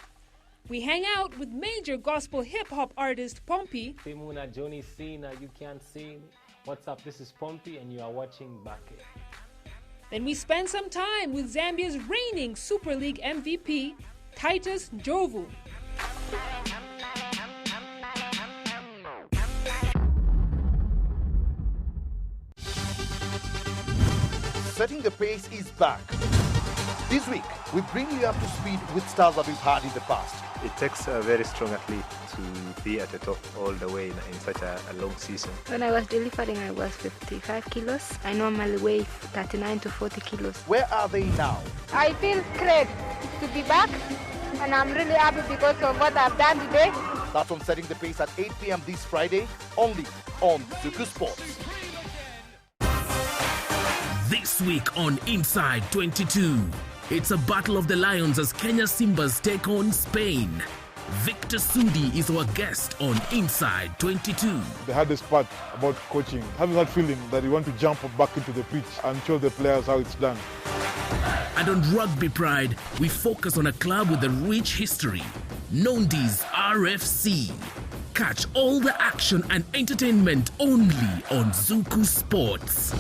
[SPEAKER 5] we hang out with major gospel hip-hop artist Pompey.
[SPEAKER 6] Simuna Johnny Cena, you can't see me. What's up? This is Pompey and you are watching Bake.
[SPEAKER 5] Then we spend some time with Zambia's reigning Super League MVP, Titus Njovu.
[SPEAKER 7] Setting the Pace is back. This week, we bring you up to speed with stars that we've had in the past.
[SPEAKER 8] It takes a very strong athlete to be at the top all the way in such a long season.
[SPEAKER 9] When I was delivering, I was 55 kilos. I normally weigh 39 to 40 kilos.
[SPEAKER 7] Where are they now?
[SPEAKER 10] I feel great to be back, and I'm really happy because of what I've done today.
[SPEAKER 7] That's on Setting the Pace at 8 p.m. this Friday, only on Zuku Sports.
[SPEAKER 11] This week on Inside 22, it's a battle of the lions as Kenya Simbas take on Spain. Victor Sudi is our guest on Inside 22.
[SPEAKER 12] The hardest part about coaching, having that feeling that you want to jump back into the pitch and show the players how it's done.
[SPEAKER 11] And on Rugby Pride, we focus on a club with a rich history, Nondi's RFC. Catch all the action and entertainment only on Zuku Sports.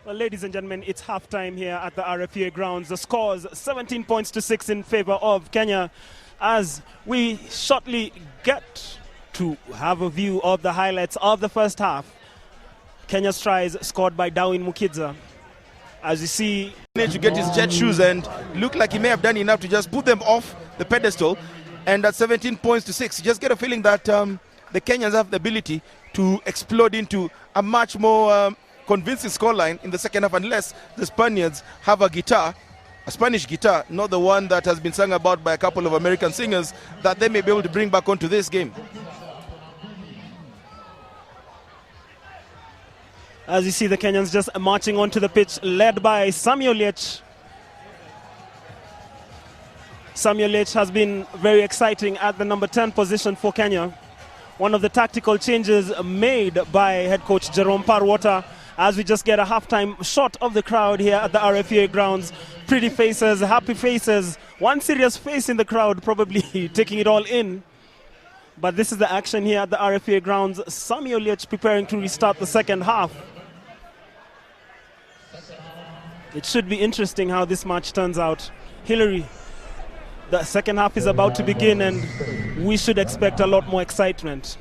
[SPEAKER 1] Well, ladies and gentlemen, it's halftime here at the RFUEA Grounds. The scores 17-6 in favor of Kenya as we shortly get to have a view of the highlights of the first half. Kenya's tries scored by Darwin Mukidza. As you see,
[SPEAKER 3] managed to get his jet shoes and looked like he may have done enough to just put them off the pedestal. And at 17-6, you just get a feeling that the Kenyans have the ability to explode into a much more convincing scoreline in the second half, unless the Spaniards have a Spanish guitar, not the one that has been sung about by a couple of American singers, that they may be able to bring back onto this game.
[SPEAKER 1] As you see, the Kenyans just marching onto the pitch, led by Samuel Liech. Samuel Liech has been very exciting at the number 10 position for Kenya. One of the tactical changes made by head coach Jerome Parwater, as we just get a halftime shot of the crowd here at the RFUEA Grounds. Pretty faces, happy faces. One serious face in the crowd, probably taking it all in. But this is the action here at the RFUEA Grounds. Samuel Liech preparing to restart the second half. It should be interesting how this match turns out. Hillary, the second half is about to begin and we should expect a lot more excitement.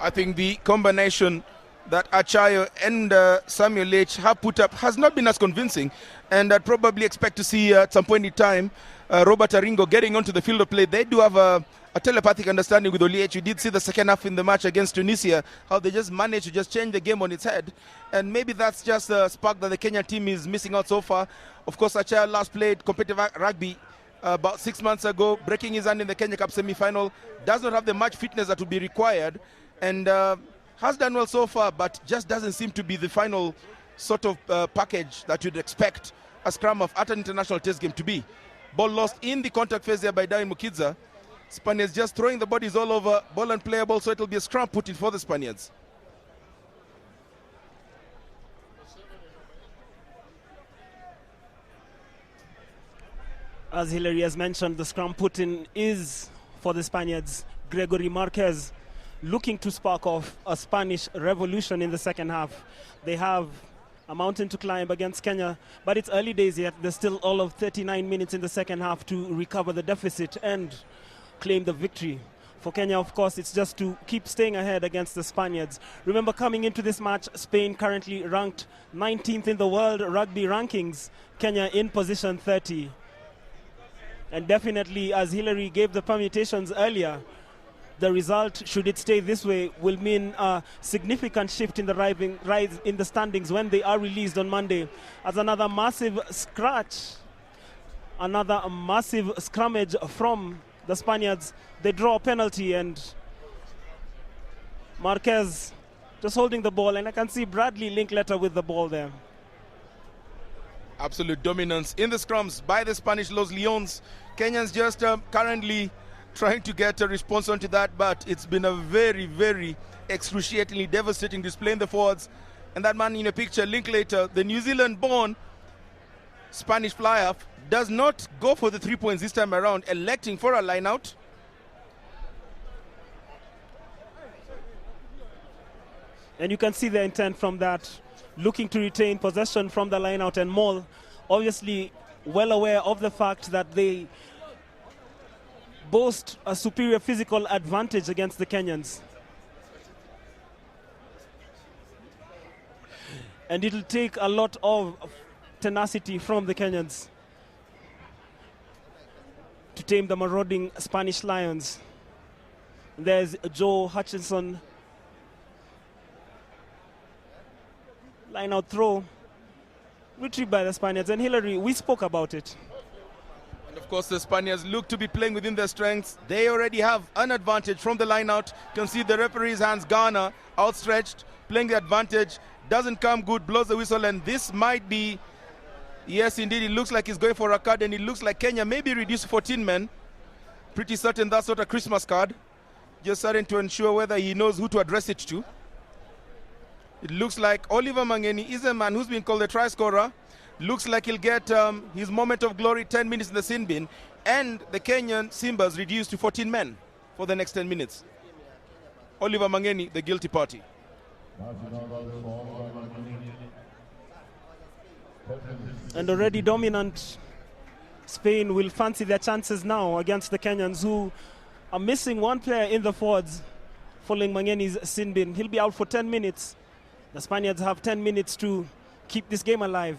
[SPEAKER 3] I think the combination that Achayo and Samuel H have put up has not been as convincing, and I'd probably expect to see at some point in time Robert Aringo getting onto the field of play. They do have a telepathic understanding with Oliech. You did see the second half in the match against Tunisia, how they just managed to just change the game on its head, and maybe that's just a spark that the Kenyan team is missing out so far. Of course, Achayo last played competitive rugby about 6 months ago, breaking his hand in the Kenya Cup semi-final, does not have the match fitness that would be required, and has done well so far, but just doesn't seem to be the final sort of package that you'd expect a scrum of at an international test game to be. Ball lost in the contact phase there by Darren Mukidza. Spaniards just throwing the bodies all over, ball unplayable, so it'll be a scrum put in for the Spaniards.
[SPEAKER 1] As Hilary has mentioned, the scrum put in is for the Spaniards. Gregory Marquez looking to spark off a Spanish revolution in the second half. They have a mountain to climb against Kenya, but it's early days yet. There's still all of 39 minutes in the second half to recover the deficit and claim the victory. For Kenya, of course, it's just to keep staying ahead against the Spaniards. Remember, coming into this match, Spain currently ranked 19th in the world rugby rankings, Kenya in position 30. And definitely, as Hilary gave the permutations earlier, the result, should it stay this way, will mean a significant shift in the rise in the standings when they are released on Monday. As another massive scrummage from the Spaniards. They draw a penalty, and Marquez just holding the ball, and I can see Bradley Linkletter with the ball there.
[SPEAKER 3] Absolute dominance in the scrums by the Spanish Los Leones. Kenyans just currently trying to get a response onto that, but it's been a very, very excruciatingly devastating display in the forwards. And that man in a picture, Linkletter, the New Zealand-born Spanish fly-half, does not go for the 3 points this time around, electing for a line-out.
[SPEAKER 1] And you can see the intent from that, looking to retain possession from the line-out, and Moll obviously well aware of the fact that they boast a superior physical advantage against the Kenyans. And it'll take a lot of tenacity from the Kenyans to tame the marauding Spanish Lions. There's Joe Hutchinson. Line out throw. Retrieved by the Spaniards. And Hilary, we spoke about it.
[SPEAKER 3] And of course, the Spaniards look to be playing within their strengths. They already have an advantage from the line out. You can see the referee's hands, Ghana, outstretched, playing the advantage. Doesn't come good, blows the whistle, and this might be, yes, indeed, it looks like he's going for a card, and it looks like Kenya may be reduced to 14 men. Pretty certain that's not a Christmas card. Just starting to ensure whether he knows who to address it to. It looks like Oliver Mangeni is a man who's been called the try scorer. Looks like he'll get his moment of glory, 10 minutes in the sin bin, and the Kenyan Simbas reduced to 14 men for the next 10 minutes. Oliver Mangeni, the guilty party.
[SPEAKER 1] And already dominant Spain will fancy their chances now against the Kenyans, who are missing one player in the forwards following Mangeni's sin bin. He'll be out for 10 minutes. The Spaniards have 10 minutes to keep this game alive.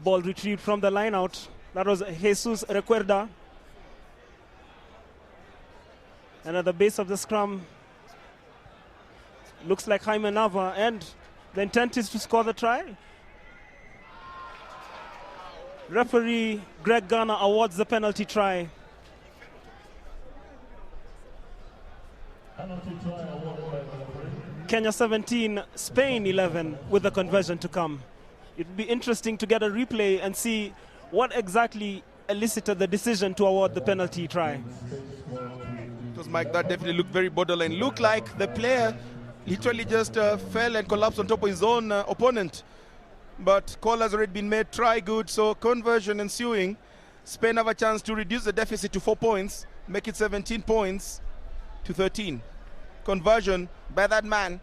[SPEAKER 1] Ball retrieved from the line out. That was Jesus Recuerda. And at the base of the scrum, looks like Jaime Nava, and the intent is to score the try. Referee Greg Garner awards the penalty try. Kenya 17, Spain 11, with the conversion to come. It would be interesting to get a replay and see what exactly elicited the decision to award the penalty try.
[SPEAKER 3] Because Mike, that definitely looked very borderline. Looked like the player literally just fell and collapsed on top of his own opponent. But call has already been made, try good, so conversion ensuing. Spain have a chance to reduce the deficit to 4 points, make it 17 points to 13. Conversion by that man,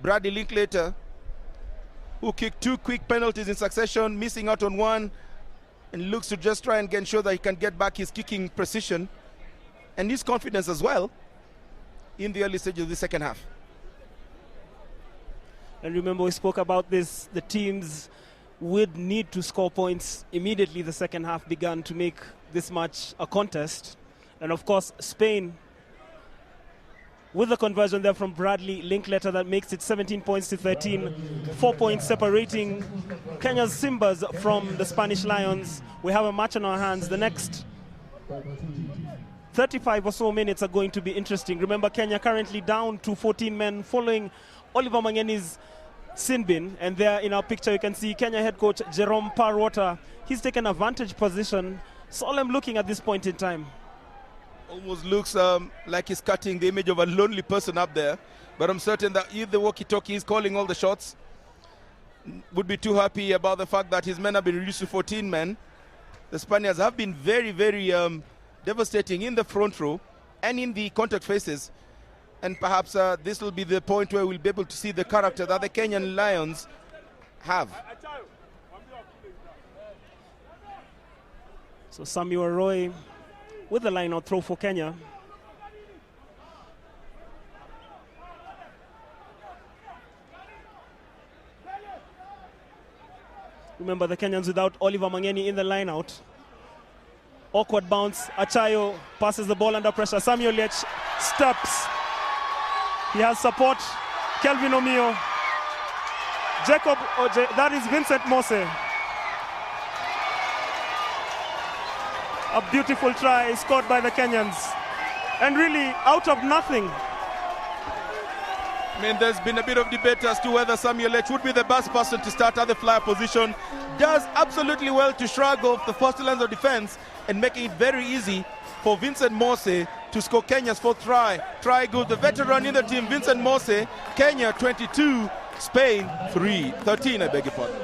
[SPEAKER 3] Bradley Linkletter, who kicked 2 quick penalties in succession, missing out on one, and looks to just try and ensure that he can get back his kicking precision and his confidence as well. in the early stages of the second half.
[SPEAKER 1] And remember, we spoke about this. The teams would need to score points immediately the second half began to make this match a contest. And of course, Spain, with the conversion there from Bradley Linkletter, that makes it 17 points to 13, 4 points separating Kenya's Simbas from the Spanish Lions. We have a match on our hands. The next 35 or so minutes are going to be interesting. Remember, Kenya currently down to 14 men following Oliver Mangeni's sin bin. And there in our picture you can see Kenya head coach Jerome Parwater. He's taken a vantage position, solemn looking at this point in time.
[SPEAKER 3] Almost looks like he's cutting the image of a lonely person up there. But I'm certain that if the walkie-talkie is calling all the shots, would be too happy about the fact that his men have been reduced to 14 men. The Spaniards have been very, very devastating in the front row and in the contact phases. And perhaps this will be the point where we'll be able to see the character that the Kenyan Lions have.
[SPEAKER 1] So Samuel Roy with the line-out throw for Kenya. Remember, the Kenyans without Oliver Mangeni in the line-out. Awkward bounce. Achayo passes the ball under pressure. Samuel Liech steps. He has support. Kelvin Omio. Jacob Oje. That is Vincent Moss. A beautiful try scored by the Kenyans. And really, out of nothing.
[SPEAKER 3] I mean, there's been a bit of debate as to whether Samuel Liech would be the best person to start at the flyer position. Does absolutely well to shrug off the first lines of defense and making it very easy for Vincent Moss to score Kenya's fourth try. Try good. The veteran in the team, Vincent Moss. Kenya 22, Spain 13, I beg your pardon.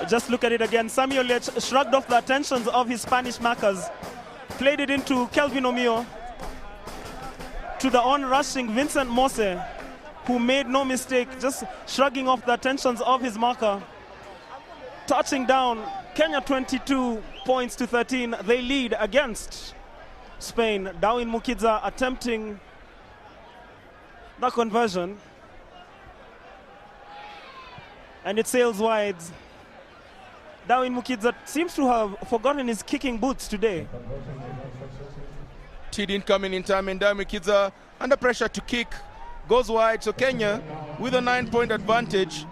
[SPEAKER 1] Just look at it again. Samuel Liech shrugged off the attentions of his Spanish markers, played it into Kelvin Omio, to the on-rushing Vincent Moss, who made no mistake, just shrugging off the attentions of his marker. Touching down, Kenya 22 points to 13. They lead against Spain. Darwin Mukidza attempting the conversion. And it sails wide. Darwin Mukidza seems to have forgotten his kicking boots today.
[SPEAKER 3] T didn't come in time, and Darwin Mukidza under pressure to kick. Goes wide, so Kenya with a 9-point advantage.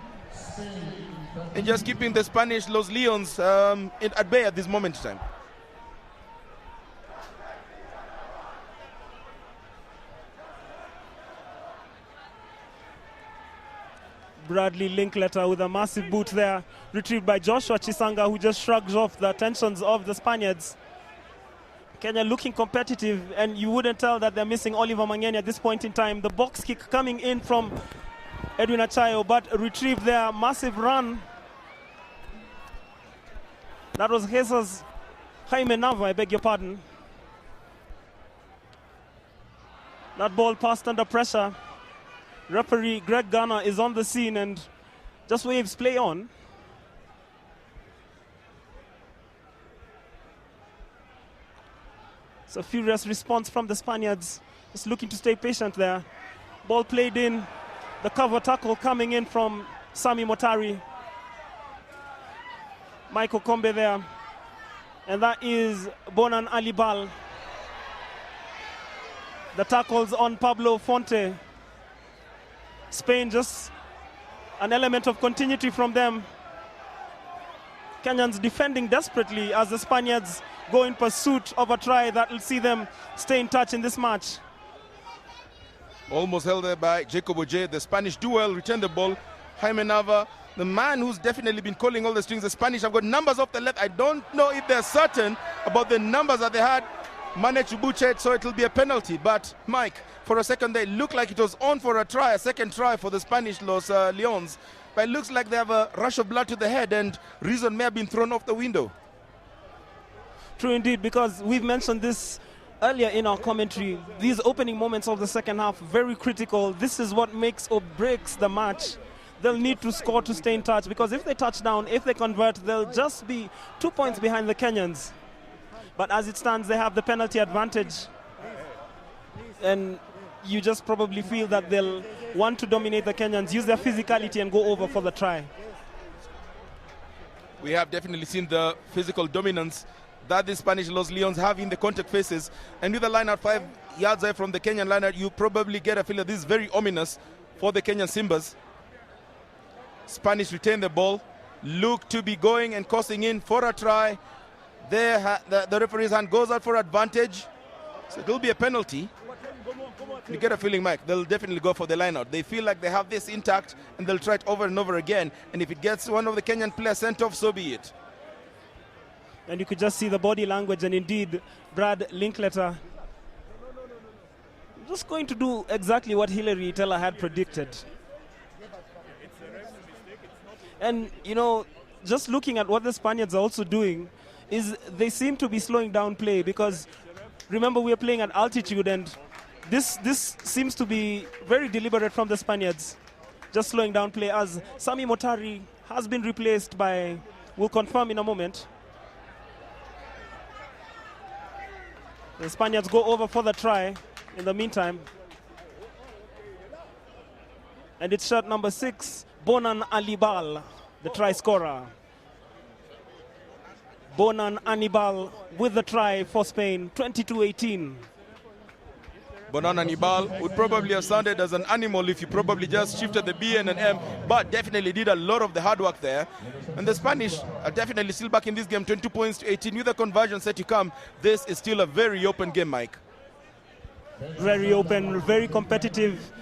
[SPEAKER 3] And just keeping the Spanish Los Leons at bay at this moment in time.
[SPEAKER 1] Bradley Linkletter with a massive boot there, retrieved by Joshua Chisanga, who just shrugs off the attentions of the Spaniards. Kenya looking competitive, and you wouldn't tell that they're missing Oliver Mangeni at this point in time. The box kick coming in from Edwin Achayo, but retrieved there. Massive run. That was Jesus Jaime Nava, I beg your pardon. That ball passed under pressure. Referee Greg Garner is on the scene and just waves play on. It's a furious response from the Spaniards, just looking to stay patient there. Ball played in, the cover tackle coming in from Sami Motari. Michael Kombe there, and that is Bonan Alibal. The tackles on Pablo Fonte. Spain just an element of continuity from them. Kenyans defending desperately as the Spaniards go in pursuit of a try that will see them stay in touch in this match.
[SPEAKER 3] Almost held there by Jacob Oje. The Spanish do well, return the ball. Jaime Nava, the man who's definitely been calling all the strings. The Spanish have got numbers off the left. I don't know if they're certain about the numbers that they had. Managed to butcher it, so it will be a penalty. But, Mike, for a second they looked like it was on for a try, a second try for the Spanish Los Leons. But it looks like they have a rush of blood to the head and reason may have been thrown off the window.
[SPEAKER 1] True indeed, because we've mentioned this earlier in our commentary. These opening moments of the second half, very critical. This is what makes or breaks the match. They'll need to score to stay in touch, because if they touch down, if they convert, they'll just be 2 points behind the Kenyans. But as it stands, they have the penalty advantage. and you just probably feel that they'll want to dominate the Kenyans, use their physicality and go over for the try.
[SPEAKER 3] We have definitely seen the physical dominance that the Spanish Los Leons have in the contact phases. And with the line out 5 yards away from the Kenyan line out, you probably get a feel that this is very ominous for the Kenyan Simbas. Spanish retain the ball, look to be going and crossing in for a try. There, the referee's hand goes out for advantage. So it will be a penalty. You get a feeling, Mike, they'll definitely go for the line out. They feel like they have this intact and they'll try it over and over again. And if it gets one of the Kenyan players sent off, so be it.
[SPEAKER 1] And you could just see the body language, and indeed, Brad Linkletter just going to do exactly what Hilary Teller had predicted. And, you know, just looking at what the Spaniards are also doing is they seem to be slowing down play, because remember, we are playing at altitude, and this seems to be very deliberate from the Spaniards, just slowing down play, as Sami Motari has been replaced by, we'll confirm in a moment. The Spaniards go over for the try in the meantime. And it's shot number 6, Bonan Alibal, the try scorer. Bonan Anibal with the try for Spain, 22-18.
[SPEAKER 3] Bonan Anibal would probably have sounded as an animal if you probably just shifted the B and an M, but definitely did a lot of the hard work there. And the Spanish are definitely still back in this game, 22 points to 18. With the conversion set to come, this is still a very open game, Mike.
[SPEAKER 1] Very open, very competitive.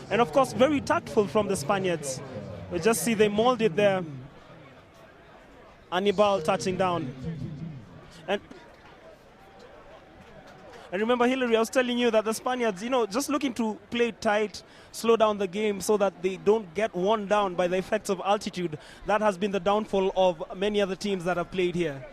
[SPEAKER 1] And of course, very tactful from the Spaniards. We just see they mold it there. Anibal touching down. And remember, Hilary, I was telling you that the Spaniards, you know, just looking to play tight, slow down the game so that they don't get worn down by the effects of altitude. That has been the downfall of many other teams that have played here.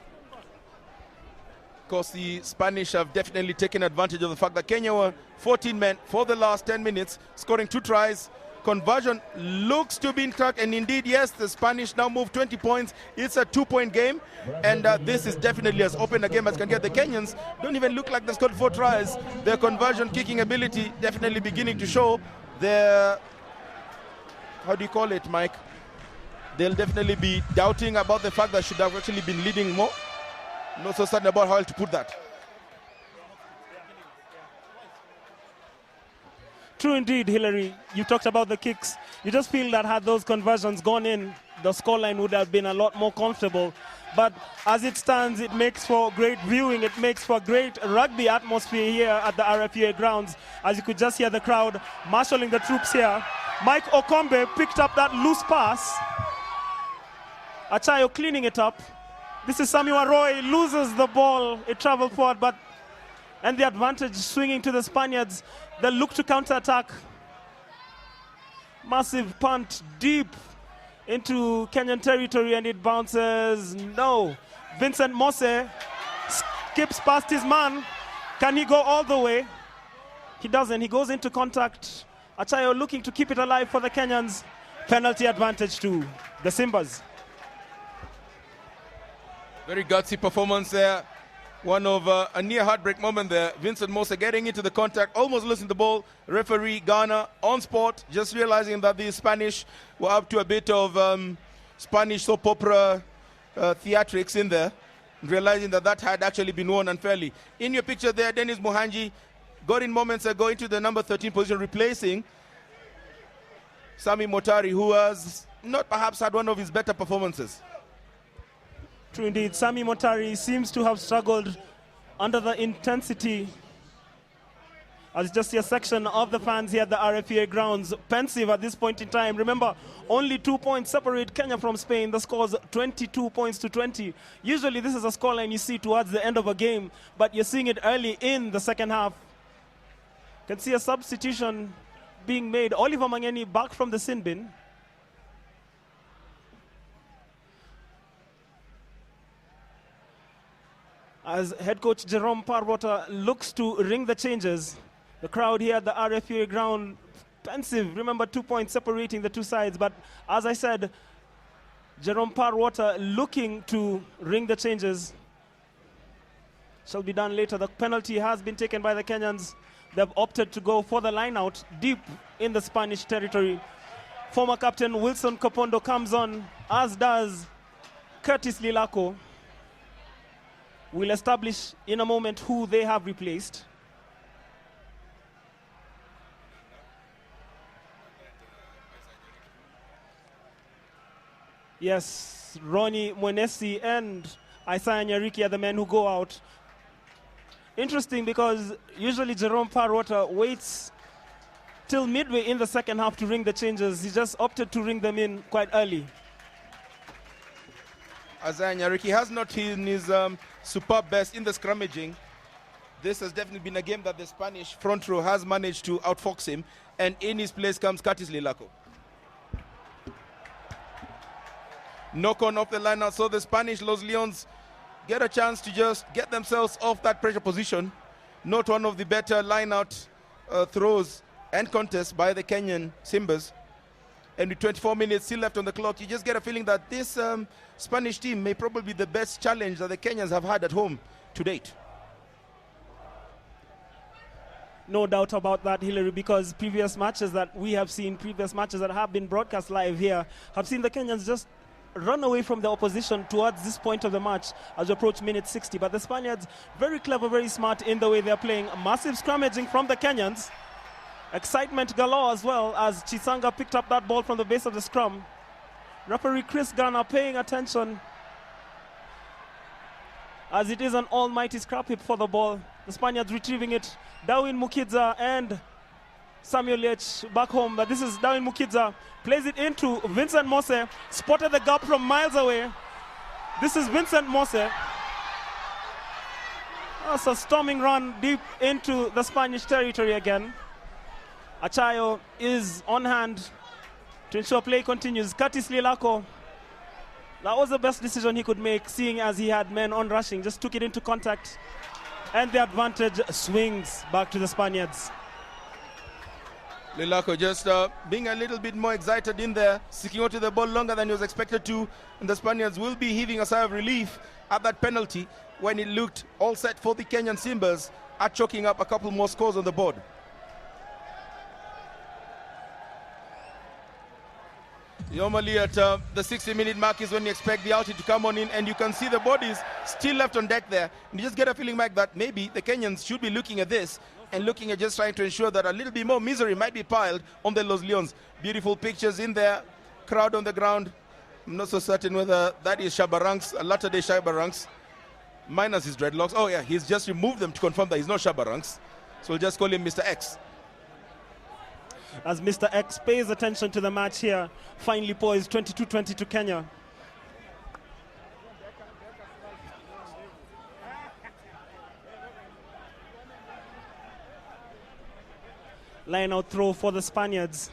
[SPEAKER 3] Of course, the Spanish have definitely taken advantage of the fact that Kenya were 14 men for the last 10 minutes, scoring 2 tries. Conversion looks to be intact, and indeed, yes, the Spanish now move 20 points. It's a 2-point game, and this is definitely as open a game as can get. The Kenyans don't even look like they scored 4 tries. Their conversion kicking ability definitely beginning to show. Their, how do you call it, Mike? They'll definitely be doubting about the fact that should have actually been leading more. Not so certain about how to put that.
[SPEAKER 1] True indeed, Hilary. You talked about the kicks. You just feel that had those conversions gone in, the scoreline would have been a lot more comfortable. But as it stands, it makes for great viewing. It makes for great rugby atmosphere here at the RFUEA grounds. As you could just hear the crowd marshalling the troops here. Mike Okombe picked up that loose pass. Achayo cleaning it up. This is Samuel Roy, loses the ball. It traveled forward, and the advantage swinging to the Spaniards. They look to counter-attack. Massive punt deep into Kenyan territory, and it bounces. No. Vincent Moss skips past his man. Can he go all the way? He doesn't. He goes into contact. Achayo looking to keep it alive for the Kenyans. Penalty advantage to the Simbas.
[SPEAKER 3] Very gutsy performance there. One of a near heartbreak moment there. Vincent Moss getting into the contact, almost losing the ball. Referee Ghana on spot, just realizing that the Spanish were up to a bit of Spanish soap opera theatrics in there, realizing that had actually been won unfairly. In your picture there, Dennis Muhanji got in moments ago into the number 13 position, replacing Sami Motari, who has not perhaps had one of his better performances.
[SPEAKER 1] True indeed. Sami Motari seems to have struggled under the intensity. As just see a section of the fans here at the RFUEA grounds, pensive at this point in time. Remember, only 2 points separate Kenya from Spain. The score's 22 points to 20. Usually this is a scoreline you see towards the end of a game, but you're seeing it early in the second half. You can see a substitution being made. Oliver Mangeni back from the sin bin. As head coach Jerome Parwater looks to ring the changes. The crowd here at the RFUEA ground, pensive. Remember, 2 points separating the two sides. But as I said, Jerome Parwater looking to ring the changes. shall be done later. The penalty has been taken by the Kenyans. They've opted to go for the line out deep in the Spanish territory. Former captain Wilson Kopondo comes on, as does Curtis Lilako. We'll establish in a moment who they have replaced. Yes, Ronnie Mwenesi and Isaiah Nyariki are the men who go out. Interesting, because usually Jerome Parrota waits till midway in the second half to ring the changes. He just opted to ring them in quite early.
[SPEAKER 3] Isaiah Nyariki has not been his superb best in the scrummaging. This has definitely been a game that the Spanish front row has managed to outfox him, and in his place comes Curtis Lilako. Knock on off the line out, so the Spanish Los Leones get a chance to just get themselves off that pressure position. Not one of the better line-out throws and contests by the Kenyan Simbas. And with 24 minutes still left on the clock, you just get a feeling that this Spanish team may probably be the best challenge that the Kenyans have had at home to date.
[SPEAKER 1] No doubt about that, Hillary, because previous matches that have been broadcast live here, have seen the Kenyans just run away from the opposition towards this point of the match as we approach minute 60. But the Spaniards, very clever, very smart in the way they're playing. Massive scrummaging from the Kenyans. Excitement galore as well, as Chisanga picked up that ball from the base of the scrum. Referee Chris Garner paying attention, as it is an almighty scrap heap for the ball. The Spaniards retrieving it. Darwin Mukidza and Samuel Lech back home, but this is Darwin Mukidza, plays it into Vincent Moss, spotted the gap from miles away. This is Vincent Moss. That's a storming run deep into the Spanish territory again. Achayo is on hand to ensure play continues. Curtis Lilako, that was the best decision he could make, seeing as he had men on rushing, just took it into contact, and the advantage swings back to the Spaniards.
[SPEAKER 3] Lilako just being a little bit more excited in there, sticking out to the ball longer than he was expected to, and the Spaniards will be heaving a sigh of relief at that penalty when it looked all set for the Kenyan Simbas at choking up a couple more scores on the board. Normally at the 60-minute mark is when you expect the outie to come on in, and you can see the bodies still left on deck there, and you just get a feeling like that maybe the Kenyans should be looking at this and looking at just trying to ensure that a little bit more misery might be piled on the Los Leones. Beautiful pictures in there, crowd on the ground. I'm not so certain whether that is Shabaranks, a latter-day Shabaranks, minus his dreadlocks. Oh yeah, he's just removed them to confirm that he's not Shabaranks. So we'll just call him Mr. X.
[SPEAKER 1] As Mr. X pays attention to the match here, finally poised 22-20 to Kenya. Line out throw for the Spaniards.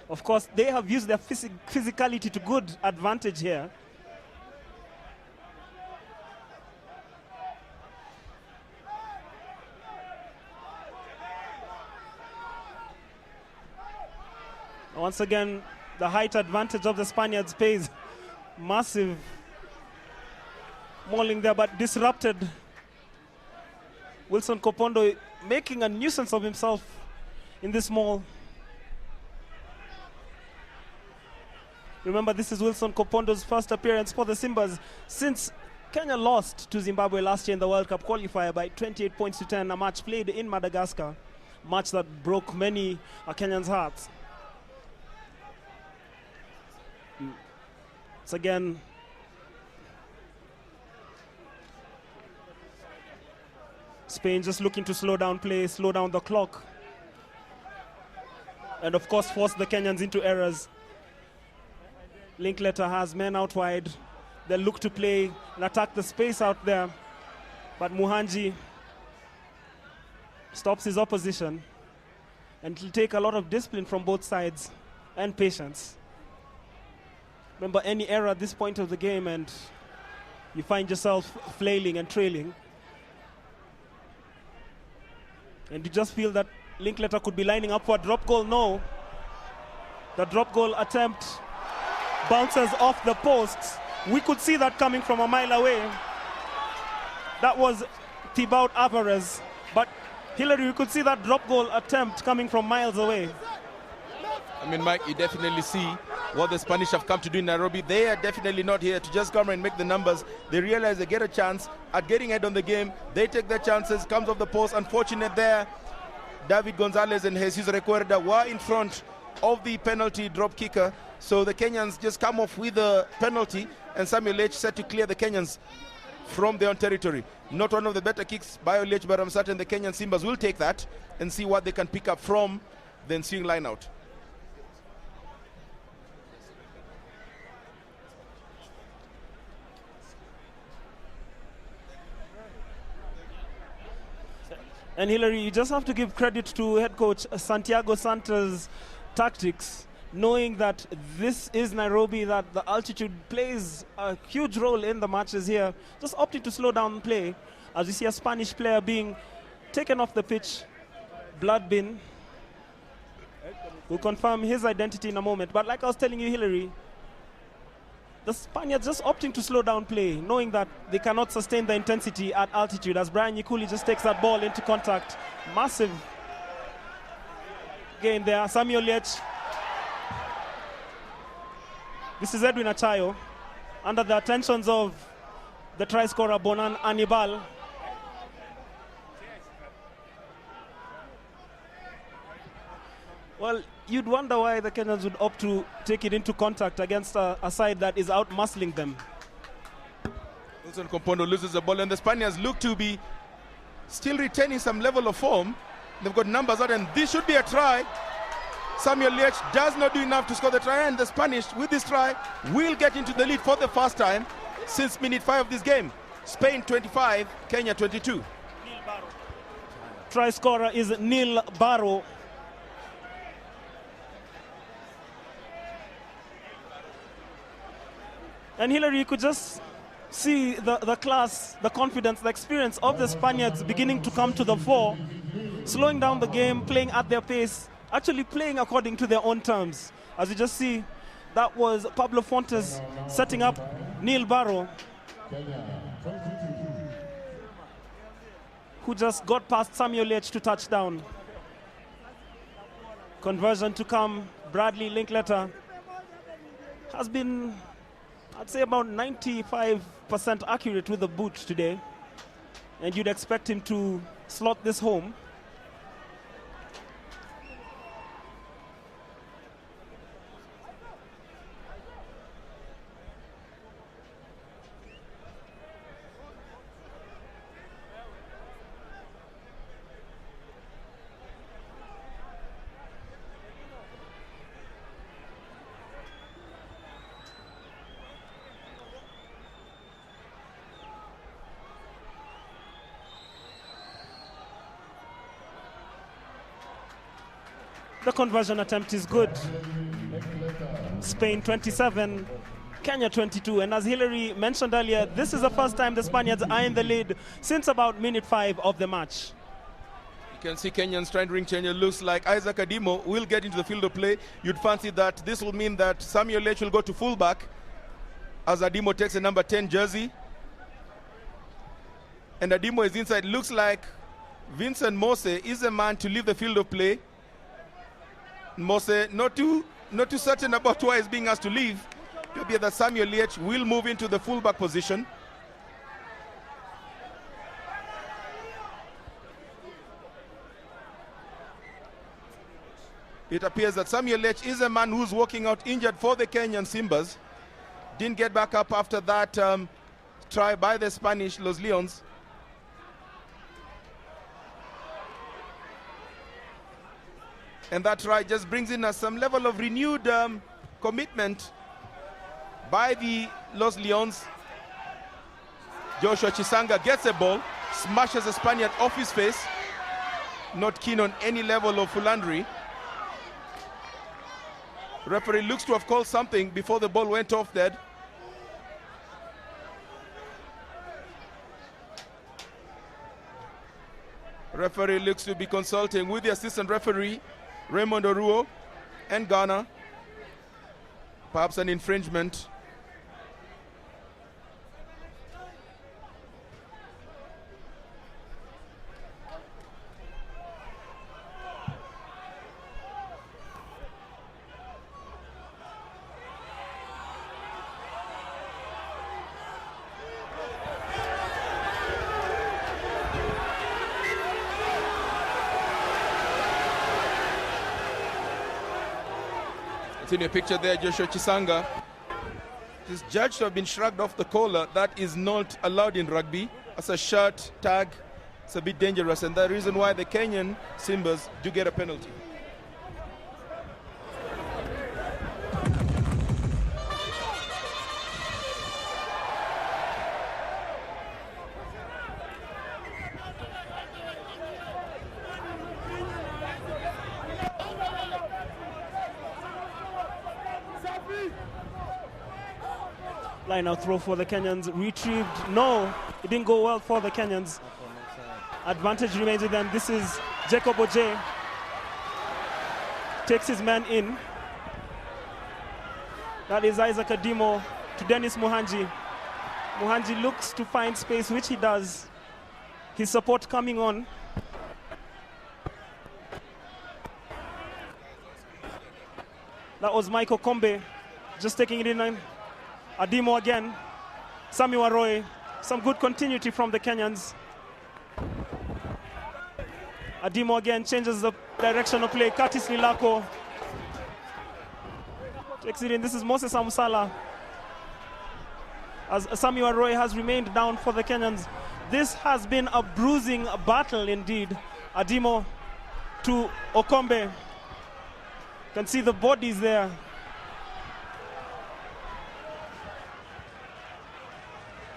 [SPEAKER 1] Of course, they have used their physicality to good advantage here. Once again, the height advantage of the Spaniards pays. Massive mauling there, but disrupted. Wilson Kopondo making a nuisance of himself in this maul. Remember, this is Wilson Kopondo's first appearance for the Simbas since Kenya lost to Zimbabwe last year in the World Cup qualifier by 28 points to 10, a match played in Madagascar, a match that broke many Kenyans' hearts. It's again Spain just looking to slow down play, slow down the clock, and of course force the Kenyans into errors. Linkletter has men out wide. They look to play and attack the space out there, but Muhanji stops his opposition, and it'll take a lot of discipline from both sides and patience. Remember, any error at this point of the game and you find yourself flailing and trailing, and you just feel that Linkletter could be lining up for a drop goal. No, the drop goal attempt bounces off the posts. We could see that coming from a mile away. That was Thibaut Alvarez. But Hillary, you could see that drop goal attempt coming from miles away.
[SPEAKER 3] I mean, Mike, you definitely see what the Spanish have come to do in Nairobi. They are definitely not here to just come and make the numbers. They realize they get a chance at getting ahead on the game. They take their chances, comes off the post. Unfortunate there. David Gonzalez and Jesus Recuerda were in front of the penalty drop kicker. So the Kenyans just come off with a penalty, and Samuel H set to clear the Kenyans from their own territory. Not one of the better kicks by Olech, but I'm certain the Kenyan Simbas will take that and see what they can pick up from the ensuing line out.
[SPEAKER 1] And Hillary, you just have to give credit to head coach Santiago Santos' tactics, knowing that this is Nairobi, that the altitude plays a huge role in the matches here. Just opting to slow down play, as you see a Spanish player being taken off the pitch. Bloodbin will confirm his identity in a moment. But like I was telling you, Hillary, the Spaniards just opting to slow down play, knowing that they cannot sustain the intensity at altitude, as Brian Yikuli just takes that ball into contact. Massive gain there. Samuel Liech. This is Edwin Achayo under the attentions of the try scorer Bonan Anibal. Well, you'd wonder why the Kenyans would opt to take it into contact against a side that is out-muscling them.
[SPEAKER 3] Wilson Kompondo loses the ball, and the Spaniards look to be still retaining some level of form. They've got numbers out, and this should be a try. Samuel Liech does not do enough to score the try, and the Spanish, with this try, will get into the lead for the first time since minute 5 of this game. Spain 25, Kenya 22.
[SPEAKER 1] Try scorer is Neil Barrow. And Hillary, you could just see the class, the confidence, the experience of the Spaniards beginning to come to the fore, slowing down the game, playing at their pace, actually playing according to their own terms. As you just see, that was Pablo Fontes setting up Neil Barrow, who just got past Samuel Liech to touchdown. Conversion to come. Bradley Linkletter has been, I'd say, about 95% accurate with the boot today, and you'd expect him to slot this home. The conversion attempt is good. Spain 27, Kenya 22. And as Hillary mentioned earlier, this is the first time the Spaniards are in the lead since about minute 5 of the match.
[SPEAKER 3] You can see Kenyans trying to ring change. It looks like Isaac Adimo will get into the field of play. You'd fancy that this will mean that Samuel Liech will go to fullback as Adimo takes a number 10 jersey. And Adimo is inside. Looks like Vincent Moss is a man to leave the field of play. Moss not too certain about why he's being asked to leave. It will be that Samuel Liech will move into the fullback position. It appears that Samuel Liech is a man who's walking out injured for the Kenyan Simbas. Didn't get back up after that try by the Spanish Los Leons. And that try just brings in some level of renewed commitment by the Los Leons. Joshua Chisanga gets a ball, smashes the Spaniard off his face. Not keen on any level of philandry. Referee looks to have called something before the ball went off dead. Referee looks to be consulting with the assistant referee, Raymond Oruo, and Ghana. Perhaps an infringement. Seen your picture there, Joshua Chisanga. He's judged to have been shrugged off the collar. That is not allowed in rugby. As a shirt tag, it's a bit dangerous, and the reason why the Kenyan Simbas do get a penalty.
[SPEAKER 1] Line out throw for the Kenyans, retrieved. No, it didn't go well for the Kenyans. Advantage remains with them. This is Jacob Oje. Takes his man in. That is Isaac Adimo to Dennis Muhanji. Muhanji looks to find space, which he does. His support coming on. That was Michael Kombe just taking it in. Adimo again. Sami Waroe. Some good continuity from the Kenyans. Adimo again changes the direction of play. Curtis Lilako takes it in. This is Moses Amusala. As Sami Waroe has remained down for the Kenyans. This has been a bruising battle indeed. Adimo to Okombe. You can see the bodies there.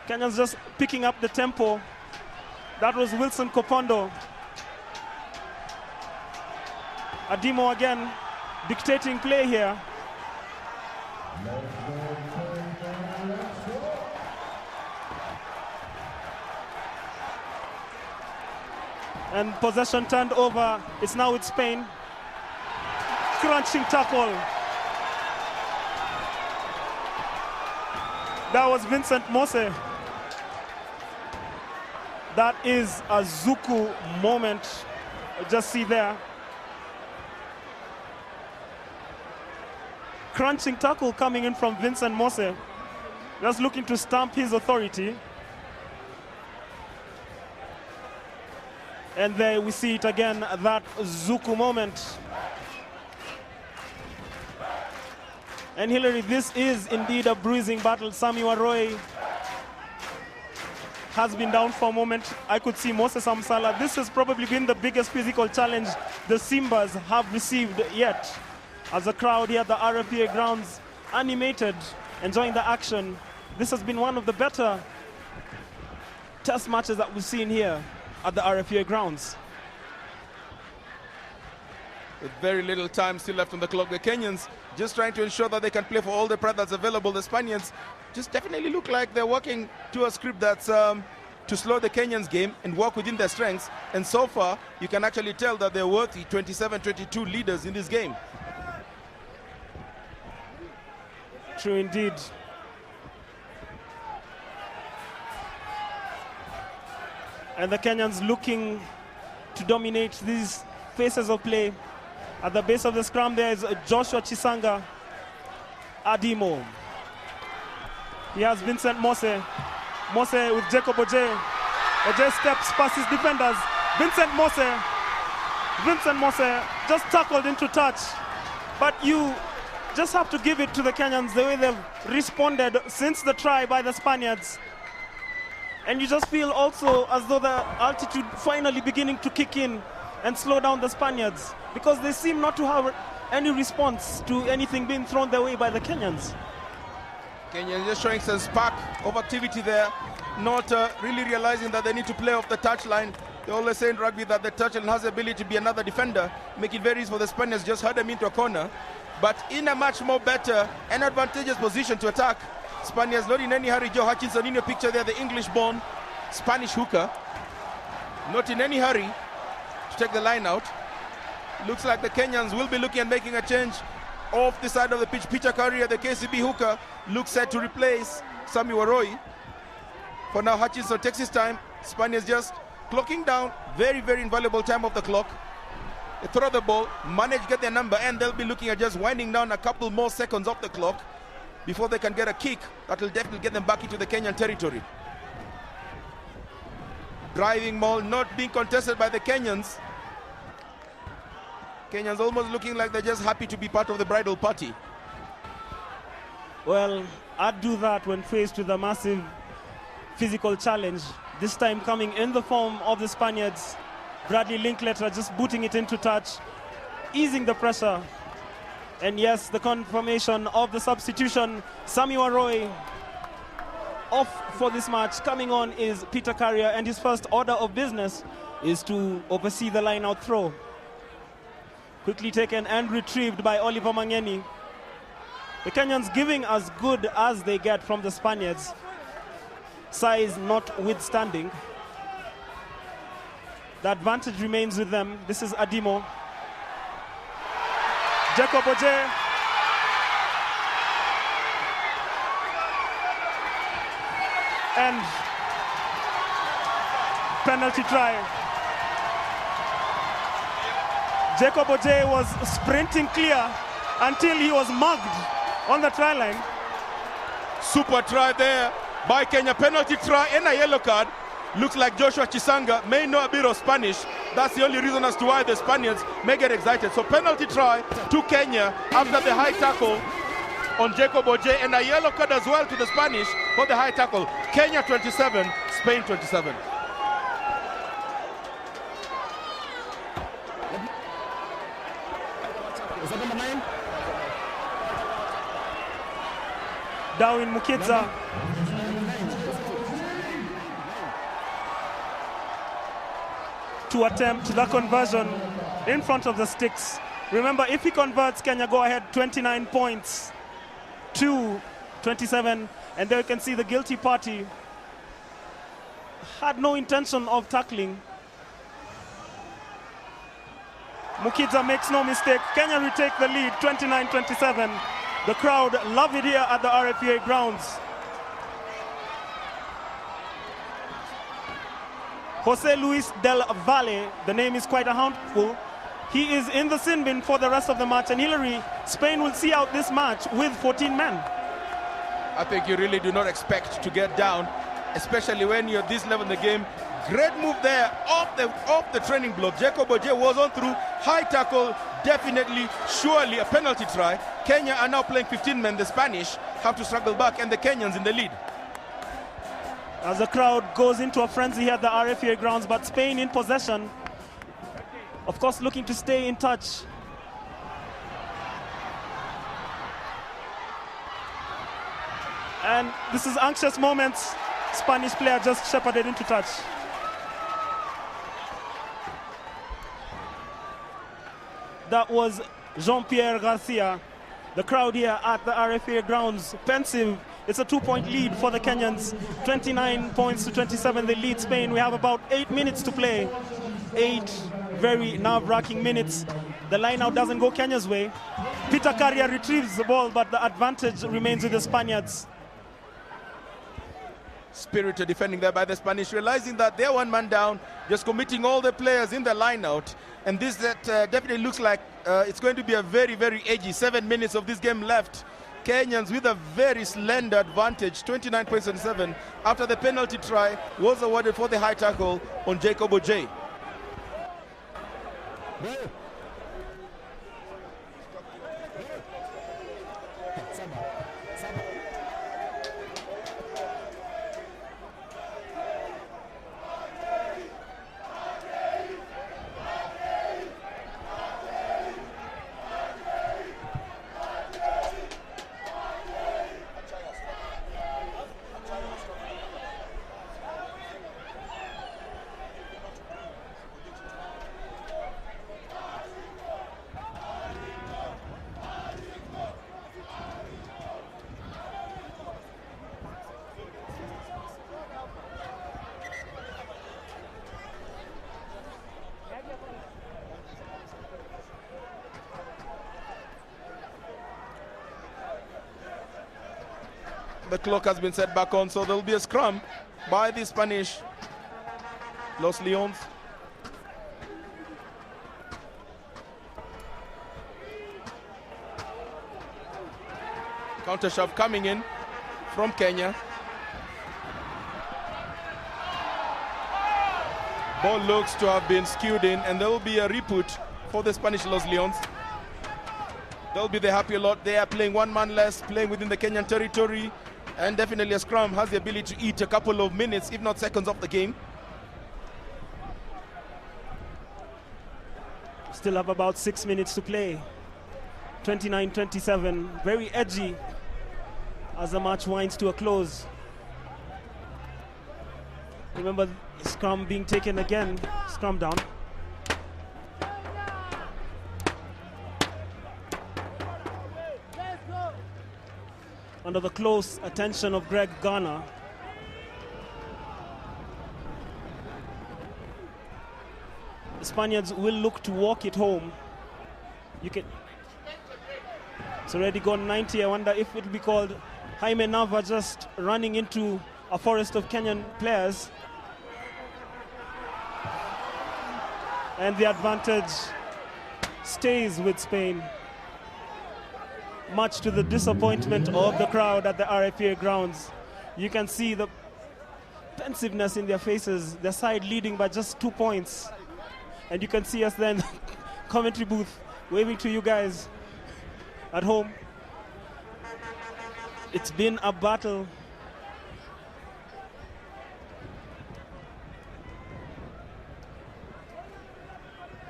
[SPEAKER 1] Kenyans just picking up the tempo. That was Wilson Kopondo. Adimo again dictating play here. And possession turned over. It's now with Spain. Crunching tackle. That was Vincent Moss. That is a Zuku moment. Just see there. Crunching tackle coming in from Vincent Moss. Just looking to stamp his authority. And there we see it again, that Zuku moment. And Hillary, this is indeed a bruising battle. Sami Waroe has been down for a moment. I could see Moses Amsala. This has probably been the biggest physical challenge the Simbas have received yet. As a crowd here at the RFUEA Grounds, animated, enjoying the action. This has been one of the better test matches that we've seen here at the RFUEA Grounds.
[SPEAKER 3] With very little time still left on the clock, the Kenyans just trying to ensure that they can play for all the pride that's available. The Spaniards just definitely look like they're working to a script that's to slow the Kenyans' game and work within their strengths. And so far, you can actually tell that they're worthy 27-22 leaders in this game.
[SPEAKER 1] True indeed. And the Kenyans looking to dominate these phases of play. At the base of the scrum there is Joshua Chisanga. Adimo. He has Vincent Moss. Moss with Jacob Oje. Oje steps past his defenders. Vincent Moss. Vincent Moss just tackled into touch. But you just have to give it to the Kenyans, the way they've responded since the try by the Spaniards. And you just feel also as though the altitude finally beginning to kick in and slow down the Spaniards, because they seem not to have any response to anything being thrown their way by the Kenyans.
[SPEAKER 3] Kenyans just showing some spark of activity there, not really realizing that they need to play off the touchline. They always say in rugby that the touchline has the ability to be another defender, make it very easy for the Spaniards, just herd them into a corner. But in a much more better and advantageous position to attack, Spaniards not in any hurry. Joe Hutchinson in your picture there, the English-born Spanish hooker, not in any hurry to take the line out. Looks like the Kenyans will be looking at making a change off the side of the pitch. Peter Curry, the KCB hooker, looks set to replace Sami Waroe. For now, Hutchinson takes his time. Spaniards just clocking down. Very, very invaluable time of the clock. They throw the ball, manage to get their number, and they'll be looking at just winding down a couple more seconds off the clock before they can get a kick that will definitely get them back into the Kenyan territory. Driving maul not being contested by the Kenyans. Kenyans almost looking like they're just happy to be part of the bridal party.
[SPEAKER 1] Well, I'd do that when faced with a massive physical challenge, this time coming in the form of the Spaniards. Bradley Linkletter just booting it into touch, easing the pressure. And yes, the confirmation of the substitution. Sammy Waroy off for this match. Coming on is Peter Carrier, and his first order of business is to oversee the line-out throw. Quickly taken and retrieved by Oliver Mangeni. The Kenyans giving as good as they get from the Spaniards, size notwithstanding. The advantage remains with them. This is Adimo. Jacob Oje. And penalty try. Jacob Oje was sprinting clear until he was mugged on the try line.
[SPEAKER 3] Super try there by Kenya. Penalty try and a yellow card. Looks like Joshua Chisanga may know a bit of Spanish. That's the only reason as to why the Spaniards may get excited. So penalty try to Kenya after the high tackle on Jacob Oje, and a yellow card as well to the Spanish for the high tackle. Kenya 27, Spain 27.
[SPEAKER 1] Darwin Mukidza. To attempt the conversion in front of the sticks. Remember, if he converts, Kenya go ahead 29 points to 27. And there you can see the guilty party had no intention of tackling. Mukidza makes no mistake. Kenya retake the lead, 29-27. The crowd love it here at the RFUEA grounds. Jose Luis Del Valle, the name is quite a handful. He is in the sin bin for the rest of the match, and Hillary, Spain will see out this match with 14 men.
[SPEAKER 3] I think you really do not expect to get down, especially when you're this level in the game. Great move there off the training block. Jacob Oje was on through, high tackle, definitely, surely a penalty try. Kenya are now playing 15 men. The Spanish have to struggle back, and the Kenyans in the lead.
[SPEAKER 1] As the crowd goes into a frenzy here at the RFUEA grounds, but Spain in possession. Of course, looking to stay in touch. And this is anxious moments. Spanish player just shepherded into touch. That was Jean-Pierre Garcia. The crowd here at the RFUEA grounds, pensive. It's a 2-point lead for the Kenyans. 29 points to 27, they lead Spain. We have about 8 minutes to play. 8 very nerve-wracking minutes. The line out doesn't go Kenya's way. Peter Carrier retrieves the ball, but the advantage remains with the Spaniards.
[SPEAKER 3] Spirited defending there by the Spanish, realizing that they're one man down, just committing all the players in the line out. And this definitely looks like it's going to be a very, very edgy 7 minutes of this game left. Kenyans with a very slender advantage, 29.77, after the penalty try was awarded for the high tackle on Jacob Oje. The clock has been set back on, so there will be a scrum by the Spanish Los Leones. Counter shove coming in from Kenya. Ball looks to have been skewed in, and there will be a reput for the Spanish Los Leones. They'll be the happy lot. They are playing one man less, playing within the Kenyan territory, and definitely a scrum has the ability to eat a couple of minutes, if not seconds, of the game.
[SPEAKER 1] Still have about 6 minutes to play. 29-27, very edgy as the match winds to a close. Remember, scrum being taken again, scrum down. Under the close attention of Greg Garner. The Spaniards will look to walk it home. It's already gone 90. I wonder if it will be called Jaime Nava just running into a forest of Kenyan players. And the advantage stays with Spain, much to the disappointment of the crowd at the RFUEA grounds. You can see the pensiveness in their faces, their side leading by just 2 points. And you can see us then, commentary booth, waving to you guys at home. It's been a battle.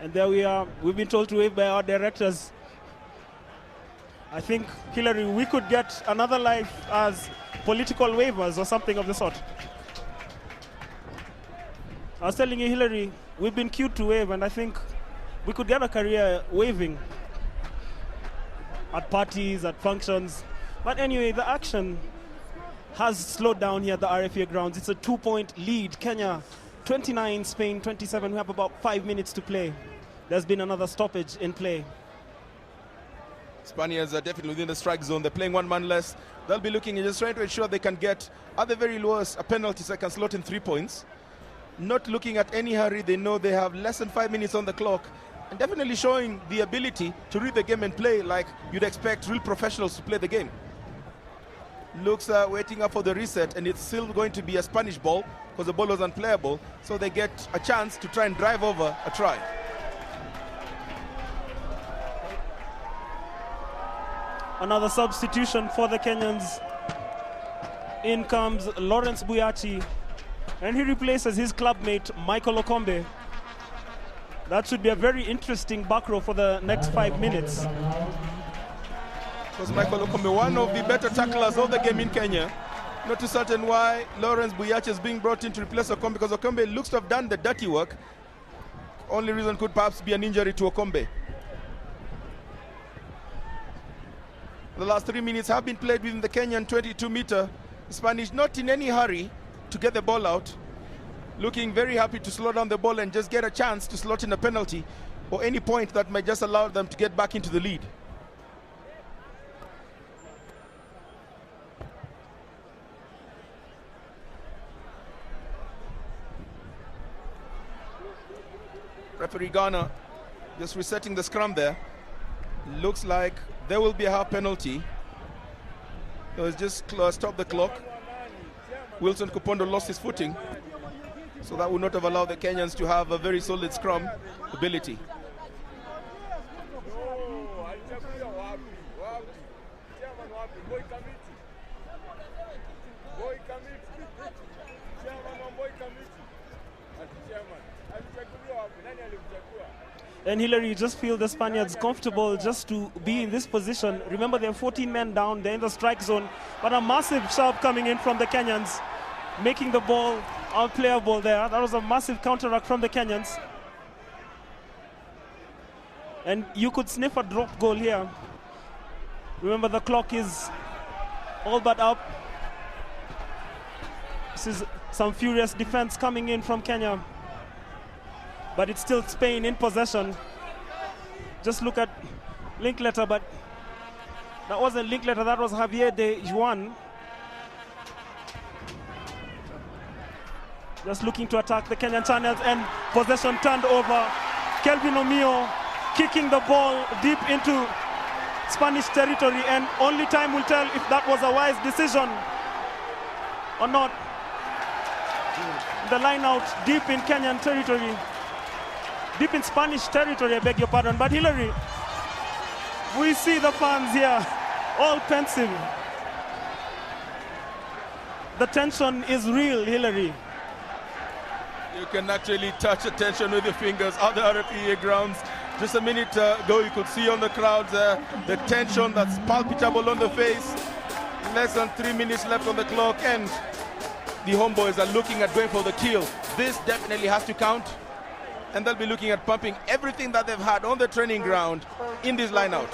[SPEAKER 1] And there we are. We've been told to wave by our directors. I think, Hillary, we could get another life as political waivers or something of the sort. I was telling you, Hillary, we've been cued to wave, and I think we could get a career waving at parties, at functions. But anyway, the action has slowed down here at the RFUEA grounds. It's a 2-point lead. Kenya 29, Spain 27. We have about 5 minutes to play. There's been another stoppage in play.
[SPEAKER 3] Spaniards are definitely within the strike zone. They're playing one man less. They'll be looking and just trying to ensure they can get, at the very lowest, a penalty so they can slot in 3 points. Not looking at any hurry. They know they have less than 5 minutes on the clock, and definitely showing the ability to read the game and play like you'd expect real professionals to play the game. Looks waiting up for the reset, and it's still going to be a Spanish ball because the ball was unplayable, so they get a chance to try and drive over a try.
[SPEAKER 1] Another substitution for the Kenyans. In comes Lawrence Buyachi, and he replaces his clubmate Michael Okombe. That should be a very interesting back row for the next 5 minutes.
[SPEAKER 3] Because Michael Okombe, one of the better tacklers of the game in Kenya. Not too certain why Lawrence Buyachi is being brought in to replace Okombe, because Okombe looks to have done the dirty work. Only reason could perhaps be an injury to Okombe. The last 3 minutes have been played within the Kenyan 22-meter. Spanish not in any hurry to get the ball out. Looking very happy to slow down the ball and just get a chance to slot in a penalty or any point that might just allow them to get back into the lead. Referee Ghana just resetting the scrum there. Looks like there will be a half penalty. So it's just stop the clock. Wilson Kupondo lost his footing, so that would not have allowed the Kenyans to have a very solid scrum ability.
[SPEAKER 1] And Hillary, you just feel the Spaniards comfortable just to be in this position. Remember, they're 14 men down, they're in the strike zone, but a massive shove coming in from the Kenyans, making the ball unplayable there. That was a massive counterattack from the Kenyans. And you could sniff a drop goal here. Remember, the clock is all but up. This is some furious defense coming in from Kenya. But it's still Spain in possession. Just look at Linkletter, but that wasn't Linkletter, that was Javier de Juan. Just looking to attack the Kenyan channels, and possession turned over. Kelvin Omio kicking the ball deep into Spanish territory, and only time will tell if that was a wise decision or not. The line out deep in Kenyan territory. Deep in Spanish territory, I beg your pardon. But Hillary, We see the fans here, all pensive. The tension is real, Hillary.
[SPEAKER 3] You can actually touch the tension with your fingers at the RFUEA grounds. Just a minute ago, you could see on the crowds the tension that's palpable on the face. Less than 3 minutes left on the clock, and the homeboys are looking at going for the kill. This definitely has to count, and they'll be looking at pumping everything that they've had on the training ground in this line-out.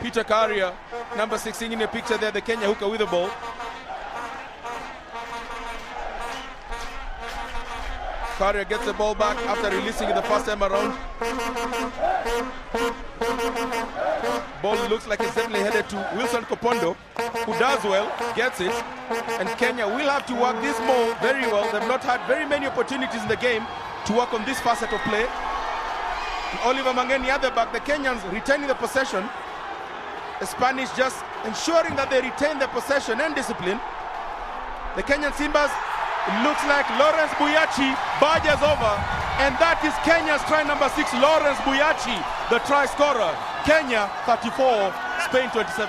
[SPEAKER 3] Peter Karia, number 16 in the picture there, the Kenya hooker with the ball. Karia gets the ball back after releasing it the first time around. Ball looks like it's definitely headed to Wilson Kopondo, who does well, gets it. And Kenya will have to work this ball very well. They've not had very many opportunities in the game to work on this facet of play. And Oliver Mangeni at the back, the Kenyans retaining the possession. The Spanish just ensuring that they retain the possession and discipline. The Kenyan Simbas, it looks like Lawrence Buyachi barges over, and that is Kenya's try number 6, Lawrence Buyachi, the try scorer. Kenya 34, Spain 27.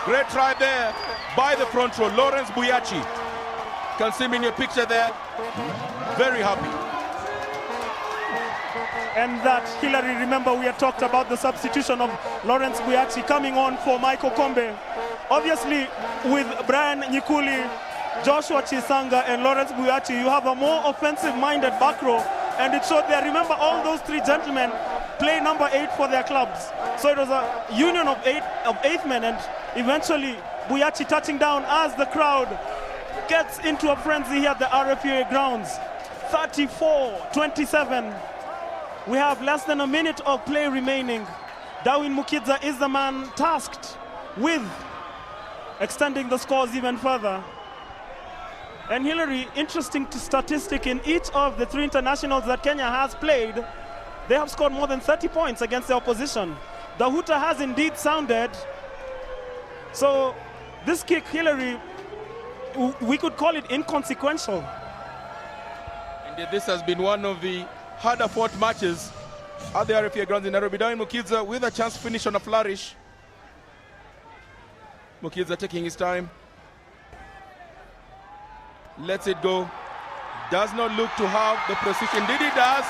[SPEAKER 3] Great try there by the front row, Lawrence Buyachi. Can see him in your picture there. Very happy.
[SPEAKER 1] And that, Hillary, remember we had talked about the substitution of Lawrence Buyachi coming on for Michael Kombe. Obviously, with Brian Nyikuli, Joshua Chisanga, and Lawrence Buyachi, you have a more offensive-minded back row, and it showed there. Remember, all those three gentlemen play number 8 for their clubs. So it was a union of eighth men, and eventually Buyachi touching down as the crowd gets into a frenzy here at the RFUEA grounds. 34-27. We have less than a minute of play remaining. Darwin Mukidza is the man tasked with extending the scores even further. And Hillary, interesting statistic, in each of the 3 internationals that Kenya has played, they have scored more than 30 points against the opposition. The hooter has indeed sounded. So this kick, Hillary, we could call it inconsequential.
[SPEAKER 3] Indeed, this has been one of the harder fought matches at the RFUEA grounds in Nairobi. Darwin Mukidza with a chance to finish on a flourish. Mukidza taking his time. Lets it go. Does not look to have the precision. Indeed he does.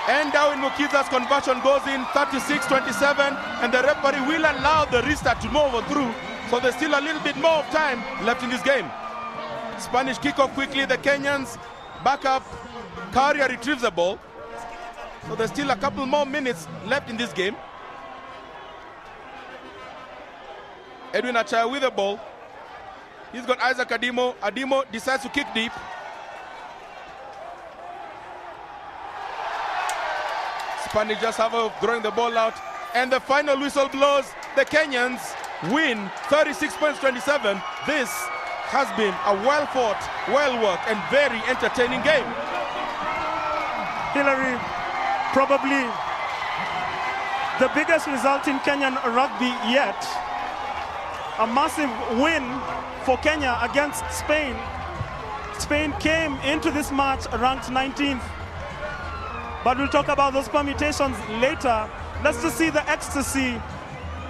[SPEAKER 3] And Darwin Mukidza's conversion goes in 36-27, and the referee will allow the restart to move on through. So there's still a little bit more of time left in this game. Spanish kick off quickly. The Kenyans back up. Karia retrieves the ball. So there's still a couple more minutes left in this game. Edwin Achaya with the ball. He's got Isaac Adimo. Adimo decides to kick deep. Spanish just have a throwing the ball out. And the final whistle blows. The Kenyans win 36-27. This has been a well-fought, well-worked, and very entertaining game.
[SPEAKER 1] Hillary, probably the biggest result in Kenyan rugby yet. A massive win for Kenya against Spain. Spain came into this match ranked 19th. But we'll talk about those permutations later. Let's just see the ecstasy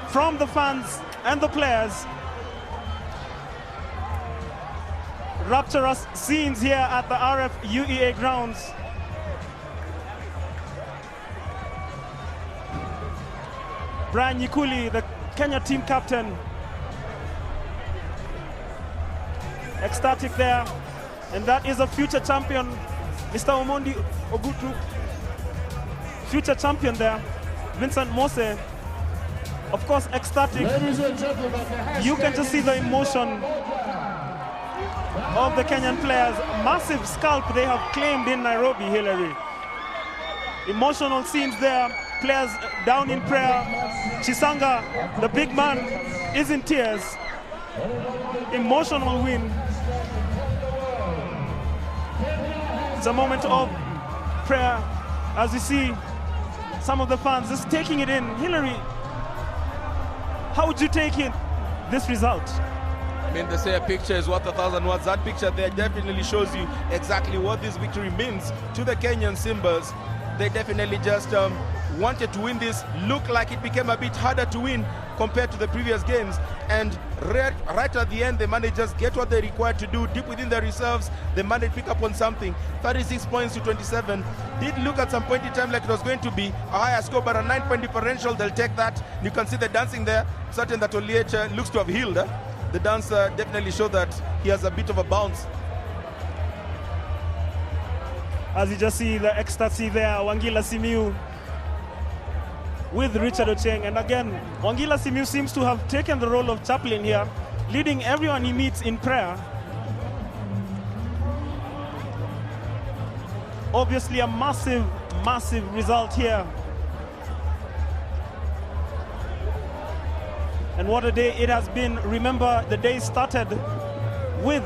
[SPEAKER 1] from the fans and the players. Rapturous scenes here at the RFUEA grounds. Brian Nyikuli, the Kenya team captain, ecstatic there, and that is a future champion, Mr. Omondi Ogutu, future champion there, Vincent Moss, of course ecstatic. You can just see the emotion of the Kenyan players. Massive scalp they have claimed in Nairobi, Hillary. Emotional scenes there, players down in prayer. Chisanga, the big man, is in tears. Emotional win. It's a moment of prayer as we see some of the fans just taking it in. Hillary, how would you take it, this result?
[SPEAKER 3] I mean, they say a picture is worth 1,000 words. That picture there definitely shows you exactly what this victory means to the Kenyan Simbas. they definitely just wanted to win this. Looked like it became a bit harder to win compared to the previous games, and right at the end they managed to just get what they required to do deep within their reserves. They managed to pick up on something. 36 points to 27. Did look at some point in time like it was going to be a higher score, but a 9-point differential, they'll take that. You can see the dancing there. Certain that Oliech looks to have healed. The dance definitely showed that he has a bit of a bounce.
[SPEAKER 1] As you just see the ecstasy there, Wangila Simiu with Richard Ocheng. And again, Wangila Simiu seems to have taken the role of chaplain here, leading everyone he meets in prayer. Obviously a massive, massive result here. And what a day it has been. Remember, the day started with